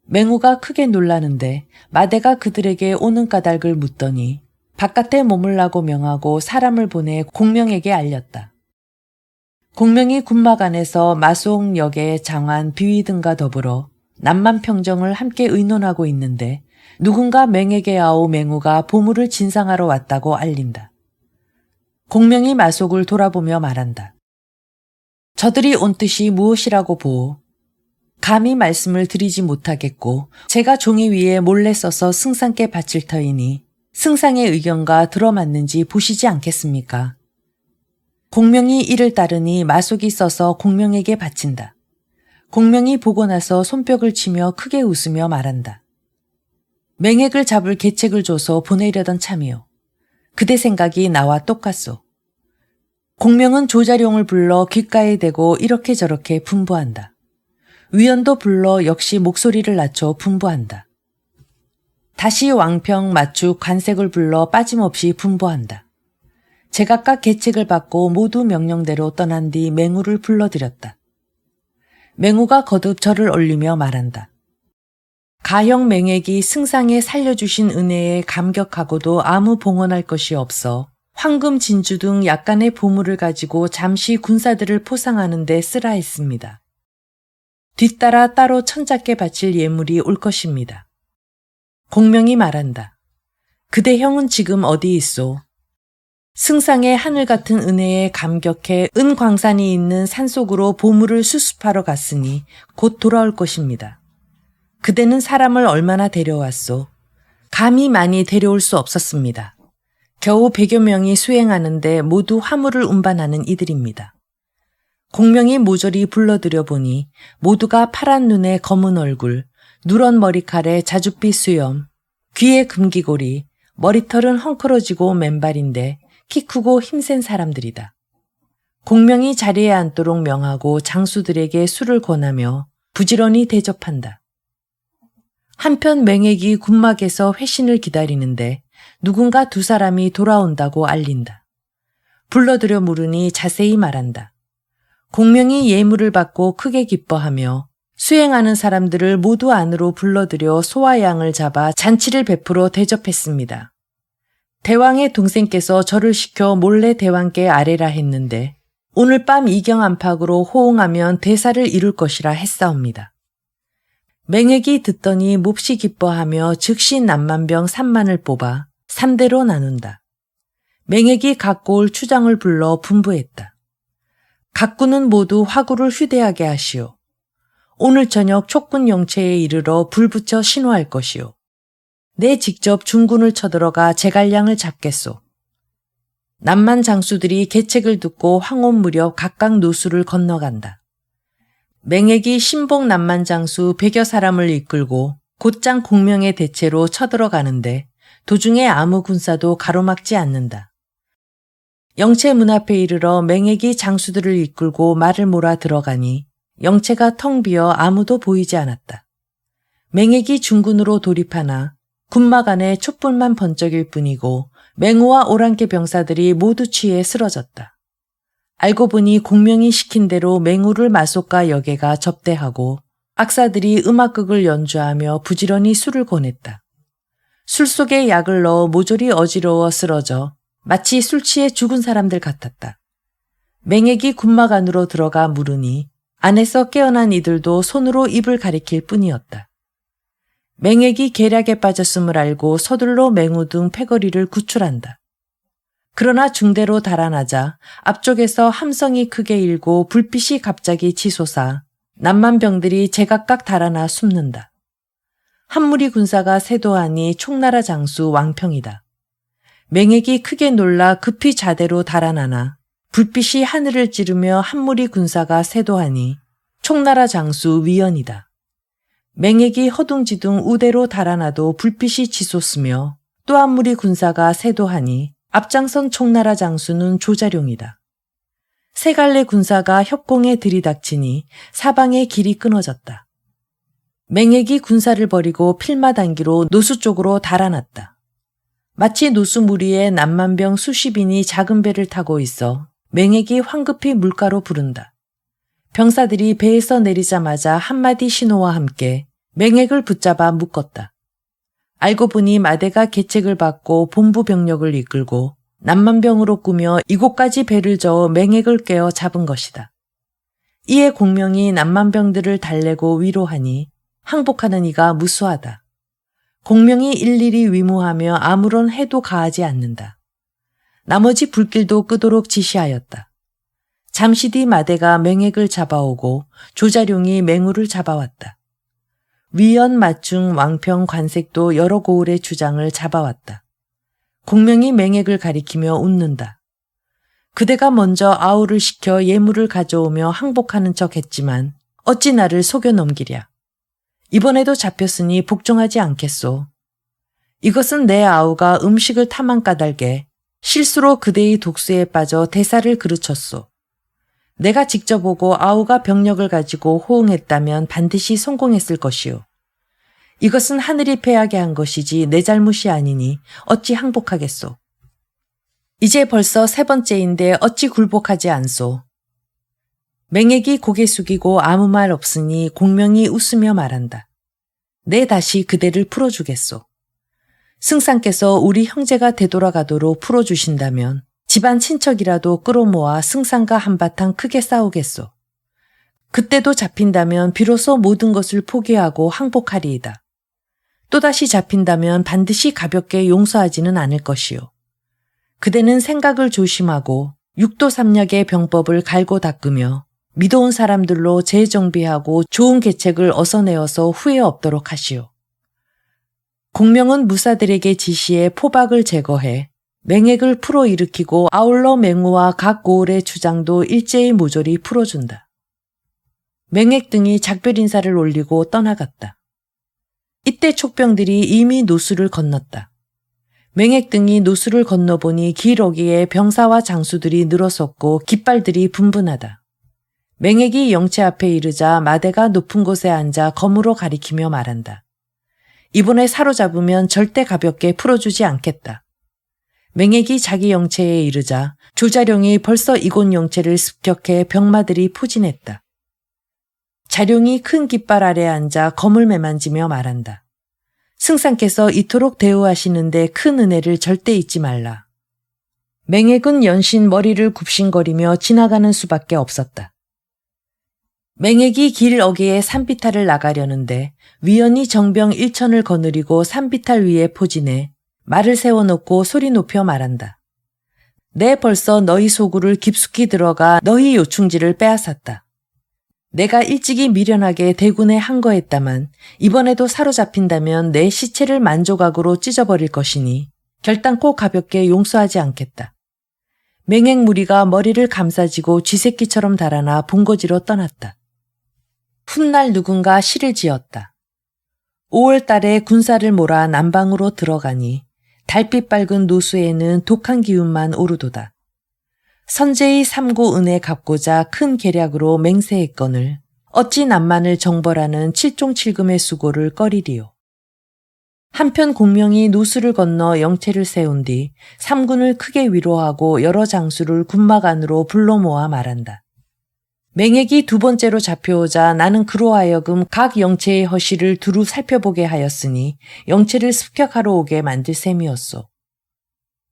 Speaker 1: 맹우가 크게 놀라는데 마대가 그들에게 오는 까닭을 묻더니 바깥에 머물라고 명하고 사람을 보내 공명에게 알렸다. 공명이 군막 안에서 마송, 역의 장환, 비위 등과 더불어 남만평정을 함께 의논하고 있는데 누군가 맹에게 아오 맹우가 보물을 진상하러 왔다고 알린다. 공명이 마속을 돌아보며 말한다. 저들이 온 뜻이 무엇이라고 보오? 감히 말씀을 드리지 못하겠고 제가 종이 위에 몰래 써서 승상께 바칠 터이니 승상의 의견과 들어맞는지 보시지 않겠습니까? 공명이 이를 따르니 마속이 써서 공명에게 바친다. 공명이 보고 나서 손뼉을 치며 크게 웃으며 말한다. 맹액을 잡을 계책을 줘서 보내려던 참이요. 그대 생각이 나와 똑같소. 공명은 조자룡을 불러 귓가에 대고 이렇게 저렇게 분부한다. 위원도 불러 역시 목소리를 낮춰 분부한다. 다시 왕평, 마축, 관색을 불러 빠짐없이 분부한다. 제각각 계책을 받고 모두 명령대로 떠난 뒤 맹우를 불러들였다. 맹우가 거듭 절을 올리며 말한다. 가형 맹액이 승상에 살려주신 은혜에 감격하고도 아무 봉헌할 것이 없어 황금, 진주 등 약간의 보물을 가지고 잠시 군사들을 포상하는 데 쓰라 했습니다. 뒤따라 따로 천자께 바칠 예물이 올 것입니다. 공명이 말한다. 그대 형은 지금 어디 있소? 승상의 하늘 같은 은혜에 감격해 은광산이 있는 산속으로 보물을 수습하러 갔으니 곧 돌아올 것입니다. 그대는 사람을 얼마나 데려왔소? 감히 많이 데려올 수 없었습니다. 겨우 100여 명이 수행하는데 모두 화물을 운반하는 이들입니다. 공명이 모조리 불러들여 보니 모두가 파란 눈에 검은 얼굴, 누런 머리칼에 자줏빛 수염, 귀에 금기고리, 머리털은 헝클어지고 맨발인데 키 크고 힘센 사람들이다. 공명이 자리에 앉도록 명하고 장수들에게 술을 권하며 부지런히 대접한다. 한편 맹액이 군막에서 회신을 기다리는데 누군가 2사람이 돌아온다고 알린다. 불러들여 물으니 자세히 말한다. 공명이 예물을 받고 크게 기뻐하며 수행하는 사람들을 모두 안으로 불러들여 소와 양을 잡아 잔치를 베풀어 대접했습니다. 대왕의 동생께서 저를 시켜 몰래 대왕께 아뢰라 했는데 오늘 밤 이경 안팎으로 호응하면 대사를 이룰 것이라 했사옵니다. 맹액이 듣더니 몹시 기뻐하며 즉시 남만병 3만을 뽑아 3대로 나눈다. 맹액이 갖고 올 추장을 불러 분부했다. 각군은 모두 화구를 휴대하게 하시오. 오늘 저녁 촉군 영체에 이르러 불 붙여 신호할 것이오. 내 직접 중군을 쳐들어가 제갈량을 잡겠소. 남만 장수들이 계책을 듣고 황혼 무렵 각각 노수를 건너간다. 맹액이 신복 남만 장수 100여 사람을 이끌고 곧장 공명의 대체로 쳐들어가는데 도중에 아무 군사도 가로막지 않는다. 영체 문 앞에 이르러 맹액이 장수들을 이끌고 말을 몰아 들어가니 영체가 텅 비어 아무도 보이지 않았다. 맹액이 중군으로 돌입하나 군막 안에 촛불만 번쩍일 뿐이고 맹우와 오랑캐 병사들이 모두 취해 쓰러졌다. 알고 보니 공명이 시킨 대로 맹우를 마속과 여계가 접대하고 악사들이 음악극을 연주하며 부지런히 술을 권했다. 술 속에 약을 넣어 모조리 어지러워 쓰러져 마치 술 취해 죽은 사람들 같았다. 맹액이 군막 안으로 들어가 물으니 안에서 깨어난 이들도 손으로 입을 가리킬 뿐이었다. 맹액이 계략에 빠졌음을 알고 서둘러 맹우 등 패거리를 구출한다. 그러나 중대로 달아나자 앞쪽에서 함성이 크게 일고 불빛이 갑자기 치솟아 남만병들이 제각각 달아나 숨는다. 한무리 군사가 세도하니 총나라 장수 왕평이다. 맹액이 크게 놀라 급히 자대로 달아나나 불빛이 하늘을 찌르며 한무리 군사가 세도하니 총나라 장수 위연이다. 맹액이 허둥지둥 우대로 달아나도 불빛이 치솟으며 또 한 무리 군사가 세도하니 앞장선 총나라 장수는 조자룡이다. 세 갈래 군사가 협공에 들이닥치니 사방의 길이 끊어졌다. 맹액이 군사를 버리고 필마단기로 노수 쪽으로 달아났다. 마치 노수 무리에 남만병 수십인이 작은 배를 타고 있어 맹액이 황급히 물가로 부른다. 병사들이 배에서 내리자마자 한마디 신호와 함께 맹액을 붙잡아 묶었다. 알고 보니 마대가 계책을 받고 본부 병력을 이끌고 남만병으로 꾸며 이곳까지 배를 저어 맹액을 깨어 잡은 것이다. 이에 공명이 남만병들을 달래고 위로하니 항복하는 이가 무수하다. 공명이 일일이 위무하며 아무런 해도 가하지 않는다. 나머지 불길도 끄도록 지시하였다. 잠시 뒤 마대가 맹액을 잡아오고 조자룡이 맹우를 잡아왔다. 위연, 맞중, 왕평, 관색도 여러 고을의 주장을 잡아왔다. 공명이 맹액을 가리키며 웃는다. 그대가 먼저 아우를 시켜 예물을 가져오며 항복하는 척 했지만 어찌 나를 속여 넘기랴. 이번에도 잡혔으니 복종하지 않겠소. 이것은 내 아우가 음식을 탐한 까닭에 실수로 그대의 독수에 빠져 대사를 그르쳤소. 내가 직접 오고 아우가 병력을 가지고 호응했다면 반드시 성공했을 것이오. 이것은 하늘이 패하게 한 것이지 내 잘못이 아니니 어찌 항복하겠소. 이제 벌써 3번째인데 어찌 굴복하지 않소. 맹액이 고개 숙이고 아무 말 없으니 공명이 웃으며 말한다. 내 다시 그대를 풀어주겠소. 승상께서 우리 형제가 되돌아가도록 풀어주신다면 집안 친척이라도 끌어모아 승상과 한바탕 크게 싸우겠소. 그때도 잡힌다면 비로소 모든 것을 포기하고 항복하리이다. 또다시 잡힌다면 반드시 가볍게 용서하지는 않을 것이요. 그대는 생각을 조심하고 육도삼력의 병법을 갈고 닦으며 믿어온 사람들로 재정비하고 좋은 계책을 어서 내어서 후회 없도록 하시오. 공명은 무사들에게 지시해 포박을 제거해 맹액을 풀어일으키고 아울러 맹우와 각 고을의 주장도 일제히 모조리 풀어준다. 맹액 등이 작별 인사를 올리고 떠나갔다. 이때 촉병들이 이미 노수를 건넜다. 맹액 등이 노수를 건너보니 길 어귀에 병사와 장수들이 늘어섰고 깃발들이 분분하다. 맹액이 영체 앞에 이르자 마대가 높은 곳에 앉아 검으로 가리키며 말한다. 이번에 사로잡으면 절대 가볍게 풀어주지 않겠다. 맹액이 자기 영체에 이르자 조자룡이 벌써 이곳 영체를 습격해 병마들이 포진했다. 자룡이 큰 깃발 아래 앉아 검을 매만지며 말한다. 승상께서 이토록 대우하시는데 큰 은혜를 절대 잊지 말라. 맹액은 연신 머리를 굽신거리며 지나가는 수밖에 없었다. 맹액이 길 어귀에 산비탈을 나가려는데 위원이 정병 1천을 거느리고 산비탈 위에 포진해 말을 세워놓고 소리 높여 말한다. 내 벌써 너희 소굴을 깊숙이 들어가 너희 요충지를 빼앗았다. 내가 일찍이 미련하게 대군에 항거했다만 이번에도 사로잡힌다면 내 시체를 만조각으로 찢어버릴 것이니 결단코 가볍게 용서하지 않겠다. 맹액 무리가 머리를 감싸지고 쥐새끼처럼 달아나 본거지로 떠났다. 훗날 누군가 시를 지었다. 5월 달에 군사를 몰아 남방으로 들어가니 달빛 밝은 노수에는 독한 기운만 오르도다. 선제의 삼고 은에 갚고자 큰 계략으로 맹세했거늘 어찌 남만을 정벌하는 칠종칠금의 수고를 꺼리리요. 한편 공명이 노수를 건너 영체를 세운 뒤 삼군을 크게 위로하고 여러 장수를 군막 안으로 불러 모아 말한다. 맹액이 두 번째로 잡혀오자 나는 그로 하여금 각 영체의 허실을 두루 살펴보게 하였으니 영체를 습격하러 오게 만들 셈이었소.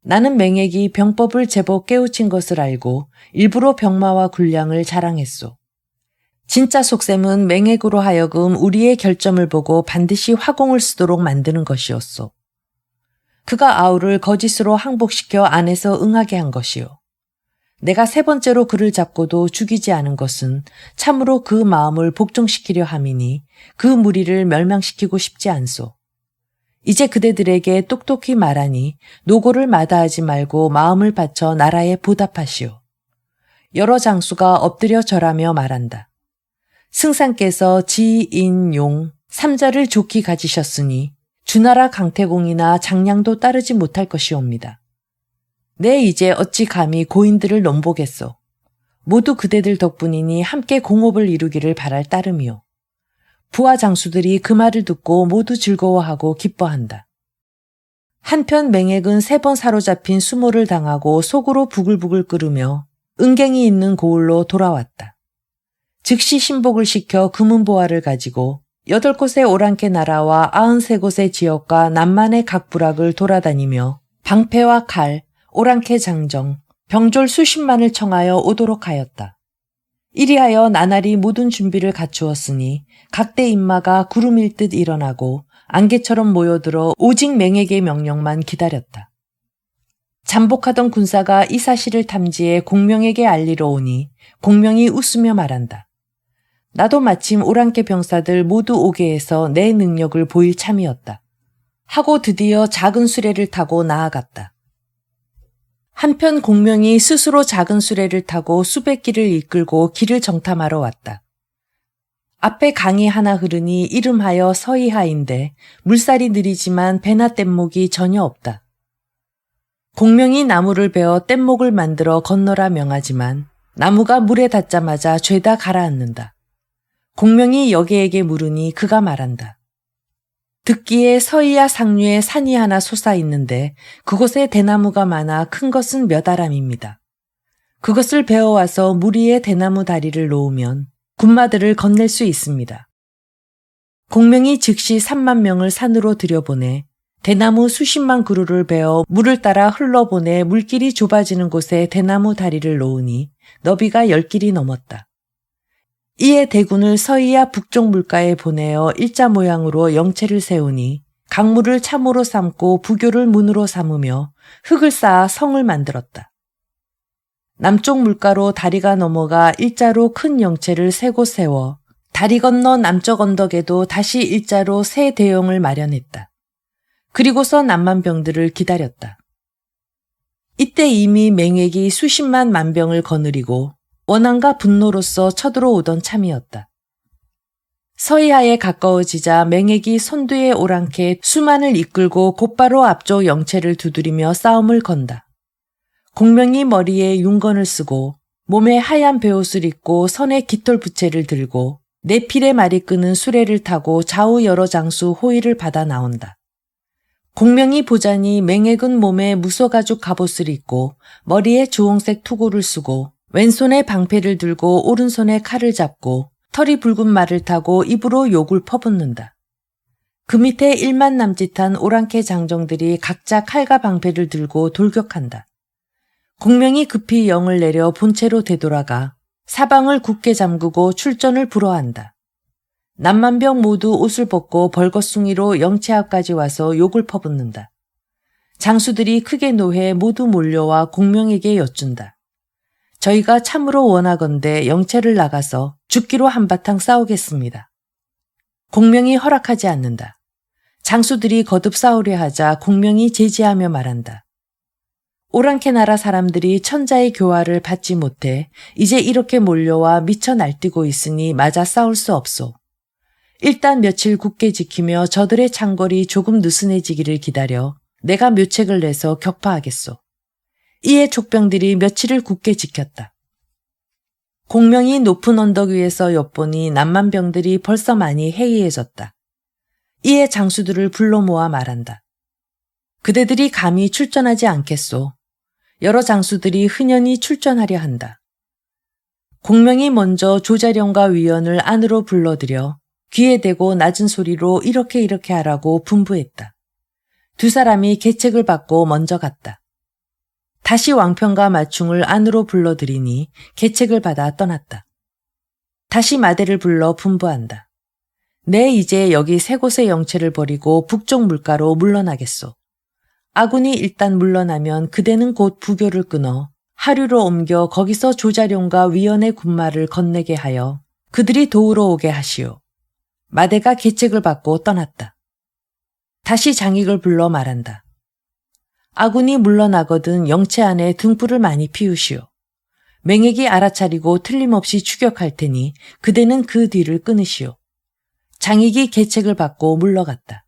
Speaker 1: 나는 맹액이 병법을 제법 깨우친 것을 알고 일부러 병마와 군량을 자랑했소. 진짜 속셈은 맹액으로 하여금 우리의 결점을 보고 반드시 화공을 쓰도록 만드는 것이었소. 그가 아우를 거짓으로 항복시켜 안에서 응하게 한 것이요. 내가 세 번째로 그를 잡고도 죽이지 않은 것은 참으로 그 마음을 복종시키려 함이니 그 무리를 멸망시키고 싶지 않소. 이제 그대들에게 똑똑히 말하니 노고를 마다하지 말고 마음을 바쳐 나라에 보답하시오. 여러 장수가 엎드려 절하며 말한다. 승상께서 지, 인, 용, 삼자를 좋게 가지셨으니 주나라 강태공이나 장량도 따르지 못할 것이옵니다. 내 이제 어찌 감히 고인들을 넘보겠소. 모두 그대들 덕분이니 함께 공업을 이루기를 바랄 따름이오. 부하 장수들이 그 말을 듣고 모두 즐거워하고 기뻐한다. 한편 맹액은 3번 사로잡힌 수모를 당하고 속으로 부글부글 끓으며 은갱이 있는 고을로 돌아왔다. 즉시 신복을 시켜 금은보화를 가지고 8곳의 오랑캐 나라와 93곳의 지역과 남만의 각 부락을 돌아다니며 방패와 칼, 오랑캐 장정, 병졸 수십만을 청하여 오도록 하였다. 이리하여 나날이 모든 준비를 갖추었으니 각대 인마가 구름일 듯 일어나고 안개처럼 모여들어 오직 맹액의 명령만 기다렸다. 잠복하던 군사가 이 사실을 탐지해 공명에게 알리러 오니 공명이 웃으며 말한다. 나도 마침 오랑캐 병사들 모두 오게 해서 내 능력을 보일 참이었다. 하고 드디어 작은 수레를 타고 나아갔다. 한편 공명이 스스로 작은 수레를 타고 수백 길을 이끌고 길을 정탐하러 왔다. 앞에 강이 하나 흐르니 이름하여 서이하인데 물살이 느리지만 배나 뗏목이 전혀 없다. 공명이 나무를 베어 뗏목을 만들어 건너라 명하지만 나무가 물에 닿자마자 죄다 가라앉는다. 공명이 여계에게 물으니 그가 말한다. 듣기에 서이야 상류에 산이 하나 솟아 있는데 그곳에 대나무가 많아 큰 것은 몇 아람입니다. 그것을 베어와서 물 위에 대나무 다리를 놓으면 군마들을 건넬 수 있습니다. 공명이 즉시 3만 명을 산으로 들여보내 대나무 수십만 그루를 베어 물을 따라 흘러보내 물길이 좁아지는 곳에 대나무 다리를 놓으니 너비가 10길이 넘었다. 이에 대군을 서이야 북쪽 물가에 보내어 일자 모양으로 영체를 세우니 강물을 참으로 삼고 부교를 문으로 삼으며 흙을 쌓아 성을 만들었다. 남쪽 물가로 다리가 넘어가 일자로 큰 영체를 세 곳 세워 다리 건너 남쪽 언덕에도 다시 일자로 새 대용을 마련했다. 그리고서 남만병들을 기다렸다. 이때 이미 맹액이 수십만 만병을 거느리고 원한과 분노로서 쳐들어오던 참이었다. 서이하에 가까워지자 맹액이 선두에 오랑캐 수만을 이끌고 곧바로 앞쪽 영체를 두드리며 싸움을 건다. 공명이 머리에 윤건을 쓰고 몸에 하얀 베옷을 입고 선에 깃털 부채를 들고 네 필의 말이 끄는 수레를 타고 좌우 여러 장수 호의를 받아 나온다. 공명이 보자니 맹액은 몸에 무소가죽 갑옷을 입고 머리에 주홍색 투구를 쓰고 왼손에 방패를 들고 오른손에 칼을 잡고 털이 붉은 말을 타고 입으로 욕을 퍼붓는다. 그 밑에 1만 남짓한 오랑캐 장정들이 각자 칼과 방패를 들고 돌격한다. 공명이 급히 영을 내려 본체로 되돌아가 사방을 굳게 잠그고 출전을 불허한다. 남만병 모두 옷을 벗고 벌거숭이로 영체 앞까지 와서 욕을 퍼붓는다. 장수들이 크게 노해 모두 몰려와 공명에게 여쭌다. 저희가 참으로 원하건대 영체를 나가서 죽기로 한바탕 싸우겠습니다. 공명이 허락하지 않는다. 장수들이 거듭 싸우려 하자 공명이 제지하며 말한다. 오랑캐 나라 사람들이 천자의 교화를 받지 못해 이제 이렇게 몰려와 미쳐 날뛰고 있으니 맞아 싸울 수 없소. 일단 며칠 굳게 지키며 저들의 창궐이 조금 느슨해지기를 기다려 내가 묘책을 내서 격파하겠소. 이에 족병들이 며칠을 굳게 지켰다. 공명이 높은 언덕 위에서 엿보니 남만병들이 벌써 많이 해이해졌다. 이에 장수들을 불러 모아 말한다. 그대들이 감히 출전하지 않겠소. 여러 장수들이 흔연히 출전하려 한다. 공명이 먼저 조자령과 위원을 안으로 불러들여 귀에 대고 낮은 소리로 이렇게 하라고 분부했다. 두 사람이 계책을 받고 먼저 갔다. 다시 왕편과 마충을 안으로 불러들이니 계책을 받아 떠났다. 다시 마대를 불러 분부한다. 내 이제 여기 세 곳의 영체를 버리고 북쪽 물가로 물러나겠소. 아군이 일단 물러나면 그대는 곧 부교를 끊어 하류로 옮겨 거기서 조자룡과 위원의 군마를 건네게 하여 그들이 도우러 오게 하시오. 마대가 계책을 받고 떠났다. 다시 장익을 불러 말한다. 아군이 물러나거든 영체 안에 등불을 많이 피우시오. 맹액이 알아차리고 틀림없이 추격할 테니 그대는 그 뒤를 끊으시오. 장익이 계책을 받고 물러갔다.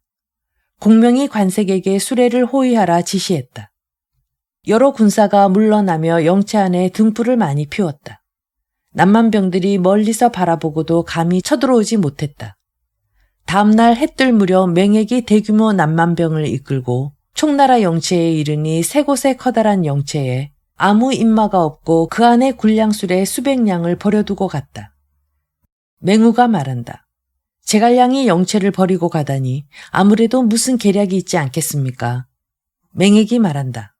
Speaker 1: 공명이 관색에게 수레를 호위하라 지시했다. 여러 군사가 물러나며 영체 안에 등불을 많이 피웠다. 남만병들이 멀리서 바라보고도 감히 쳐들어오지 못했다. 다음날 해 뜰 무렵 맹액이 대규모 남만병을 이끌고 총나라 영체에 이르니 세 곳의 커다란 영체에 아무 인마가 없고 그 안에 군량술에 수백 량을 버려두고 갔다. 맹우가 말한다. 제갈량이 영체를 버리고 가다니 아무래도 무슨 계략이 있지 않겠습니까? 맹액이 말한다.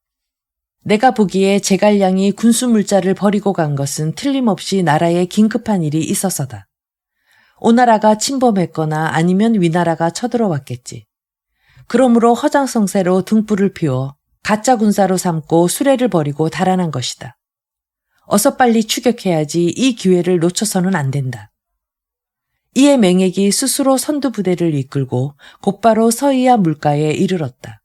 Speaker 1: 내가 보기에 제갈량이 군수물자를 버리고 간 것은 틀림없이 나라에 긴급한 일이 있어서다. 오나라가 침범했거나 아니면 위나라가 쳐들어왔겠지. 그러므로 허장성세로 등불을 피워 가짜 군사로 삼고 수레를 버리고 달아난 것이다. 어서 빨리 추격해야지 이 기회를 놓쳐서는 안 된다. 이에 맹액이 스스로 선두부대를 이끌고 곧바로 서이야 물가에 이르렀다.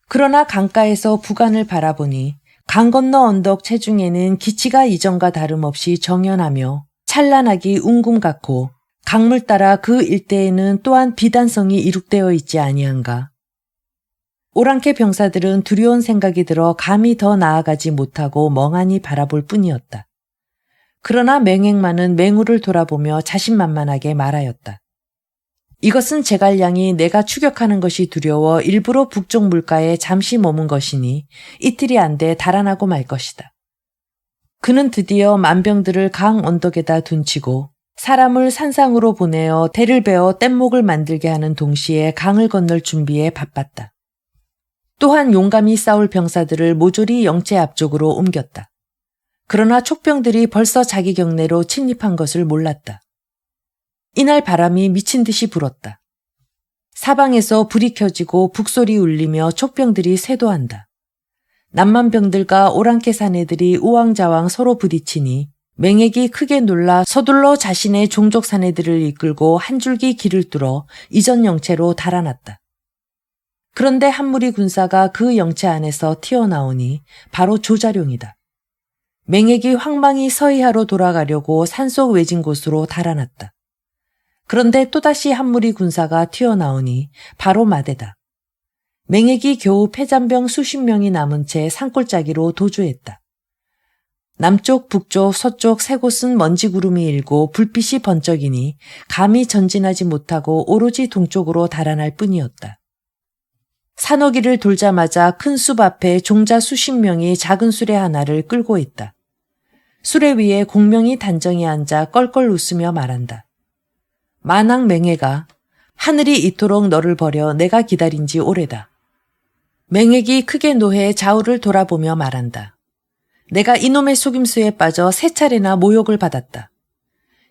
Speaker 1: 그러나 강가에서 부간을 바라보니 강 건너 언덕 체중에는 기치가 이전과 다름없이 정연하며 찬란하기 웅금 같고 강물 따라 그 일대에는 또한 비단성이 이룩되어 있지 아니한가. 오랑캐 병사들은 두려운 생각이 들어 감히 더 나아가지 못하고 멍하니 바라볼 뿐이었다. 그러나 맹액만은 맹우를 돌아보며 자신만만하게 말하였다. 이것은 제갈량이 내가 추격하는 것이 두려워 일부러 북쪽 물가에 잠시 머문 것이니 이틀이 안 돼 달아나고 말 것이다. 그는 드디어 만병들을 강 언덕에다 둔치고 사람을 산상으로 보내어 대를 베어 뗏목을 만들게 하는 동시에 강을 건널 준비에 바빴다. 또한 용감히 싸울 병사들을 모조리 영체 앞쪽으로 옮겼다. 그러나 촉병들이 벌써 자기 경내로 침입한 것을 몰랐다. 이날 바람이 미친 듯이 불었다. 사방에서 불이 켜지고 북소리 울리며 촉병들이 쇄도한다. 남만병들과 오랑캐 사내들이 우왕좌왕 서로 부딪히니 맹액이 크게 놀라 서둘러 자신의 종족 사내들을 이끌고 한 줄기 길을 뚫어 이전 영체로 달아났다. 그런데 한 무리 군사가 그 영체 안에서 튀어나오니 바로 조자룡이다. 맹액이 황망히 서해하로 돌아가려고 산속 외진 곳으로 달아났다. 그런데 또다시 한 무리 군사가 튀어나오니 바로 마대다. 맹액이 겨우 패잔병 수십 명이 남은 채 산골짜기로 도주했다. 남쪽, 북쪽, 서쪽 세 곳은 먼지 구름이 일고 불빛이 번쩍이니 감히 전진하지 못하고 오로지 동쪽으로 달아날 뿐이었다. 산호기를 돌자마자 큰 숲 앞에 종자 수십 명이 작은 수레 하나를 끌고 있다. 수레 위에 공명이 단정히 앉아 껄껄 웃으며 말한다. 만왕 맹애가 하늘이 이토록 너를 버려 내가 기다린 지 오래다. 맹액이 크게 노해 좌우를 돌아보며 말한다. 내가 이놈의 속임수에 빠져 세 차례나 모욕을 받았다.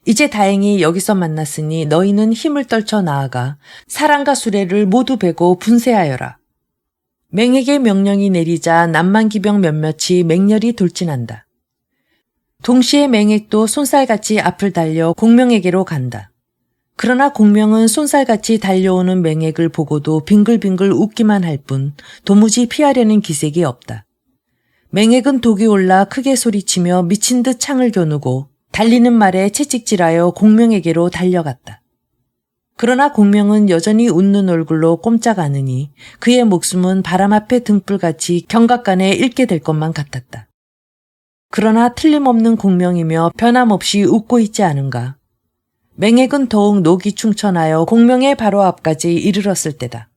Speaker 1: 이제 다행히 여기서 만났으니 너희는 힘을 떨쳐 나아가 사람과 수레를 모두 베고 분쇄하여라. 맹액의 명령이 내리자 남만기병 몇몇이 맹렬히 돌진한다. 동시에 맹액도 손살같이 앞을 달려 공명에게로 간다. 그러나 공명은 손살같이 달려오는 맹액을 보고도 빙글빙글 웃기만 할 뿐 도무지 피하려는 기색이 없다. 맹액은 독이 올라 크게 소리치며 미친 듯 창을 겨누고 달리는 말에 채찍질하여 공명에게로 달려갔다. 그러나 공명은 여전히 웃는 얼굴로 꼼짝 않으니 그의 목숨은 바람 앞에 등불같이 경각간에 잃게 될 것만 같았다. 그러나 틀림없는 공명이며 변함없이 웃고 있지 않은가. 맹액은 더욱 녹이 충천하여 공명의 바로 앞까지 이르렀을 때다.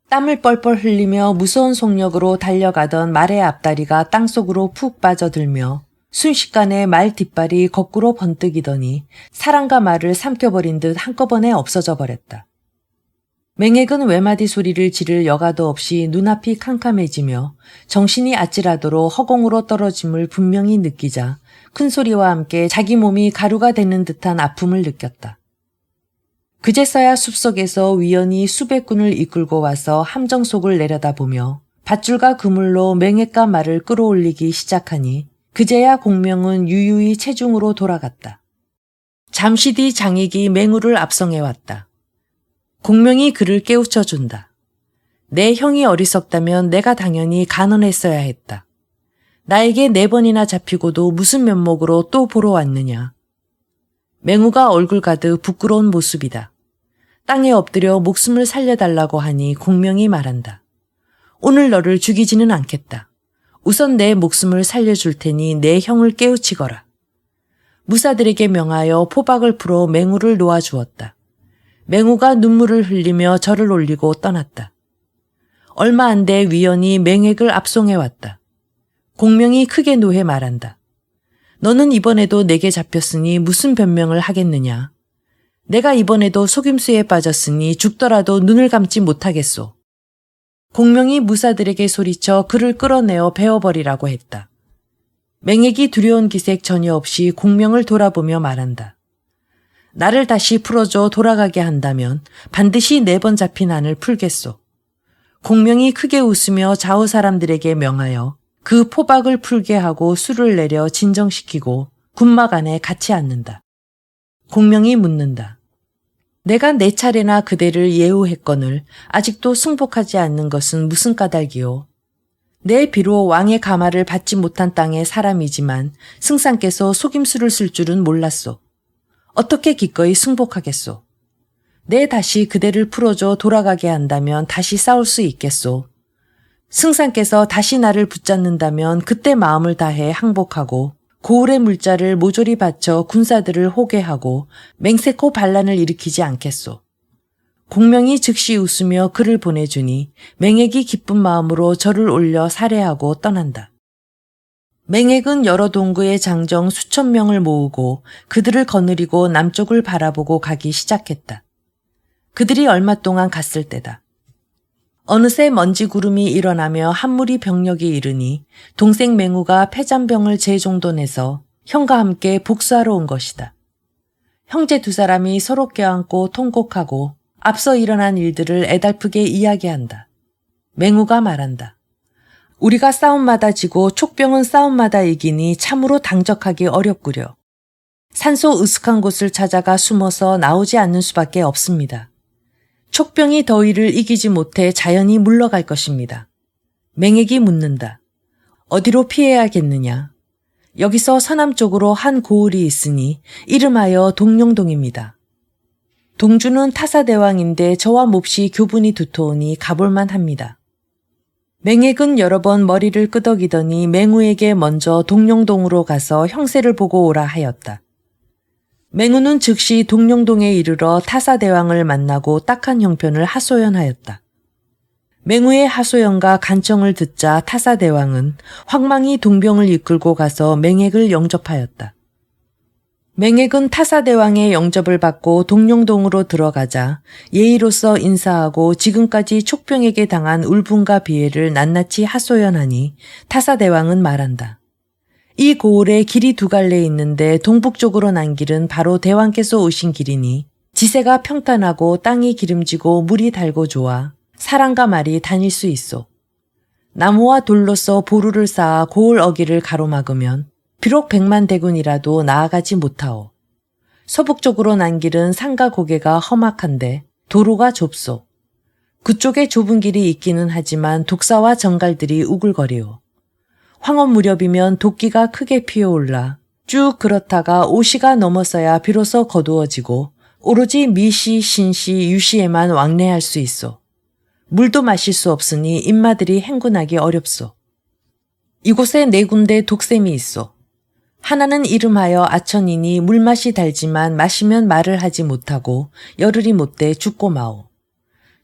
Speaker 1: 땀을 뻘뻘 흘리며 무서운 속력으로 달려가던 말의 앞다리가 땅속으로 푹 빠져들며 순식간에 말 뒷발이 거꾸로 번뜩이더니 사람과 말을 삼켜버린 듯 한꺼번에 없어져 버렸다. 맹액은 외마디 소리를 지를 여가도 없이 눈앞이 캄캄해지며 정신이 아찔하도록 허공으로 떨어짐을 분명히 느끼자 큰 소리와 함께 자기 몸이 가루가 되는 듯한 아픔을 느꼈다. 그제서야 숲속에서 위연히 수백 군을 이끌고 와서 함정 속을 내려다보며 밧줄과 그물로 맹액과 말을 끌어올리기 시작하니 그제야 공명은 유유히 체중으로 돌아갔다. 잠시 뒤 장익이 맹우를 압송해왔다. 공명이 그를 깨우쳐준다. 내 형이 어리석다면 내가 당연히 간언했어야 했다. 나에게 4번이나 잡히고도 무슨 면목으로 또 보러 왔느냐. 맹우가 얼굴 가득 부끄러운 모습이다. 땅에 엎드려 목숨을 살려달라고 하니 공명이 말한다. 오늘 너를 죽이지는 않겠다. 우선 내 목숨을 살려줄 테니 내 형을 깨우치거라. 무사들에게 명하여 포박을 풀어 맹우를 놓아주었다. 맹우가 눈물을 흘리며 절을 올리고 떠났다. 얼마 안 돼 위연이 맹액을 압송해왔다. 공명이 크게 노해 말한다. 너는 이번에도 내게 잡혔으니 무슨 변명을 하겠느냐. 내가 이번에도 속임수에 빠졌으니 죽더라도 눈을 감지 못하겠소. 공명이 무사들에게 소리쳐 그를 끌어내어 베어버리라고 했다. 맹액이 두려운 기색 전혀 없이 공명을 돌아보며 말한다. 나를 다시 풀어줘 돌아가게 한다면 반드시 4번 잡힌 한을 풀겠소. 공명이 크게 웃으며 좌우 사람들에게 명하여 그 포박을 풀게 하고 술을 내려 진정시키고 군막 안에 같이 앉는다. 공명이 묻는다. 내가 4차례나 그대를 예우했거늘 아직도 승복하지 않는 것은 무슨 까닭이오? 내 비록 왕의 가마를 받지 못한 땅의 사람이지만 승상께서 속임수를 쓸 줄은 몰랐소. 어떻게 기꺼이 승복하겠소? 내 다시 그대를 풀어줘 돌아가게 한다면 다시 싸울 수 있겠소. 승상께서 다시 나를 붙잡는다면 그때 마음을 다해 항복하고 고을의 물자를 모조리 바쳐 군사들을 호개하고 맹세코 반란을 일으키지 않겠소. 공명이 즉시 웃으며 그를 보내주니 맹액이 기쁜 마음으로 절을 올려 살해하고 떠난다. 맹액은 여러 동구의 장정 수천 명을 모으고 그들을 거느리고 남쪽을 바라보고 가기 시작했다. 그들이 얼마 동안 갔을 때다. 어느새 먼지 구름이 일어나며 한 무리 병력이 이르니 동생 맹우가 패잔병을 재종돈해서 형과 함께 복수하러 온 것이다. 형제 2사람이 서로 껴안고 통곡하고 앞서 일어난 일들을 애달프게 이야기한다. 맹우가 말한다. 우리가 싸움마다 지고 촉병은 싸움마다 이기니 참으로 당적하기 어렵구려. 산소 으슥한 곳을 찾아가 숨어서 나오지 않는 수밖에 없습니다. 촉병이 더위를 이기지 못해 자연히 물러갈 것입니다. 맹액이 묻는다. 어디로 피해야겠느냐? 여기서 서남쪽으로 한 고을이 있으니 이름하여 동룡동입니다. 동주는 타사대왕인데 저와 몹시 교분이 두터우니 가볼만 합니다. 맹액은 여러 번 머리를 끄덕이더니 맹우에게 먼저 동룡동으로 가서 형세를 보고 오라 하였다. 맹우는 즉시 동룡동에 이르러 타사대왕을 만나고 딱한 형편을 하소연하였다. 맹우의 하소연과 간청을 듣자 타사대왕은 황망히 동병을 이끌고 가서 맹액을 영접하였다. 맹액은 타사대왕의 영접을 받고 동룡동으로 들어가자 예의로서 인사하고 지금까지 촉병에게 당한 울분과 비애를 낱낱이 하소연하니 타사대왕은 말한다. 이 고을에 길이 두 갈래 있는데 동북쪽으로 난 길은 바로 대왕께서 오신 길이니 지세가 평탄하고 땅이 기름지고 물이 달고 좋아 사람과 말이 다닐 수 있어. 나무와 돌로서 보루를 쌓아 고을 어기를 가로막으면 비록 100만 대군이라도 나아가지 못하오. 서북쪽으로 난 길은 산과 고개가 험악한데 도로가 좁소. 그쪽에 좁은 길이 있기는 하지만 독사와 정갈들이 우글거리오. 황혼 무렵이면 도끼가 크게 피어올라 쭉 그렇다가 오시가 넘어서야 비로소 거두어지고 오로지 미시, 신시, 유시에만 왕래할 수 있어. 물도 마실 수 없으니 인마들이 행군하기 어렵소. 이곳에 4군데 독샘이 있어. 하나는 이름하여 아천이니 물맛이 달지만 마시면 말을 하지 못하고 열흘이 못돼 죽고 마오.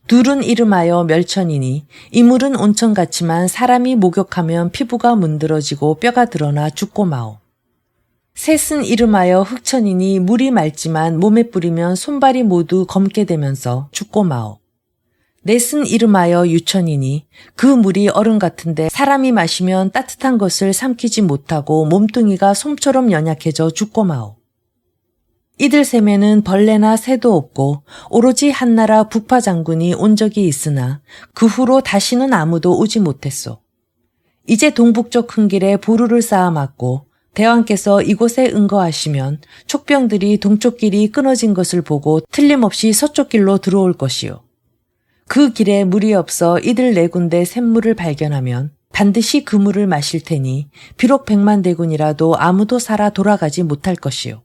Speaker 1: 둘은 이름하여 멸천이니 이 물은 온천같지만 사람이 목욕하면 피부가 문드러지고 뼈가 드러나 죽고 마오. 셋은 이름하여 흑천이니 물이 맑지만 몸에 뿌리면 손발이 모두 검게 되면서 죽고 마오. 넷은 이름하여 유천이니 그 물이 얼음 같은데 사람이 마시면 따뜻한 것을 삼키지 못하고 몸뚱이가 솜처럼 연약해져 죽고 마오. 이들 셈에는 벌레나 새도 없고 오로지 한나라 북파 장군이 온 적이 있으나 그 후로 다시는 아무도 오지 못했소. 이제 동북쪽 큰 길에 보루를 쌓아 막고 대왕께서 이곳에 응거하시면 촉병들이 동쪽 길이 끊어진 것을 보고 틀림없이 서쪽 길로 들어올 것이요. 그 길에 물이 없어 이들 4군데 샘물을 발견하면 반드시 그 물을 마실 테니 비록 100만 대군이라도 아무도 살아 돌아가지 못할 것이요.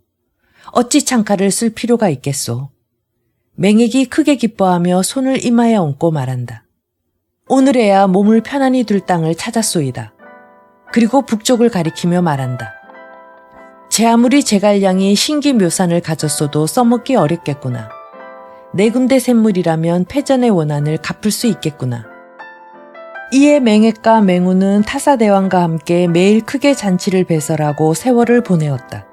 Speaker 1: 어찌 창칼을 쓸 필요가 있겠소. 맹액이 크게 기뻐하며 손을 이마에 얹고 말한다. 오늘에야 몸을 편안히 둘 땅을 찾았소이다. 그리고 북쪽을 가리키며 말한다. 제 아무리 제갈량이 신기묘산을 가졌어도 써먹기 어렵겠구나. 4군데 샘물이라면 패전의 원한을 갚을 수 있겠구나. 이에 맹액과 맹우는 타사대왕과 함께 매일 크게 잔치를 배설하고 세월을 보내었다.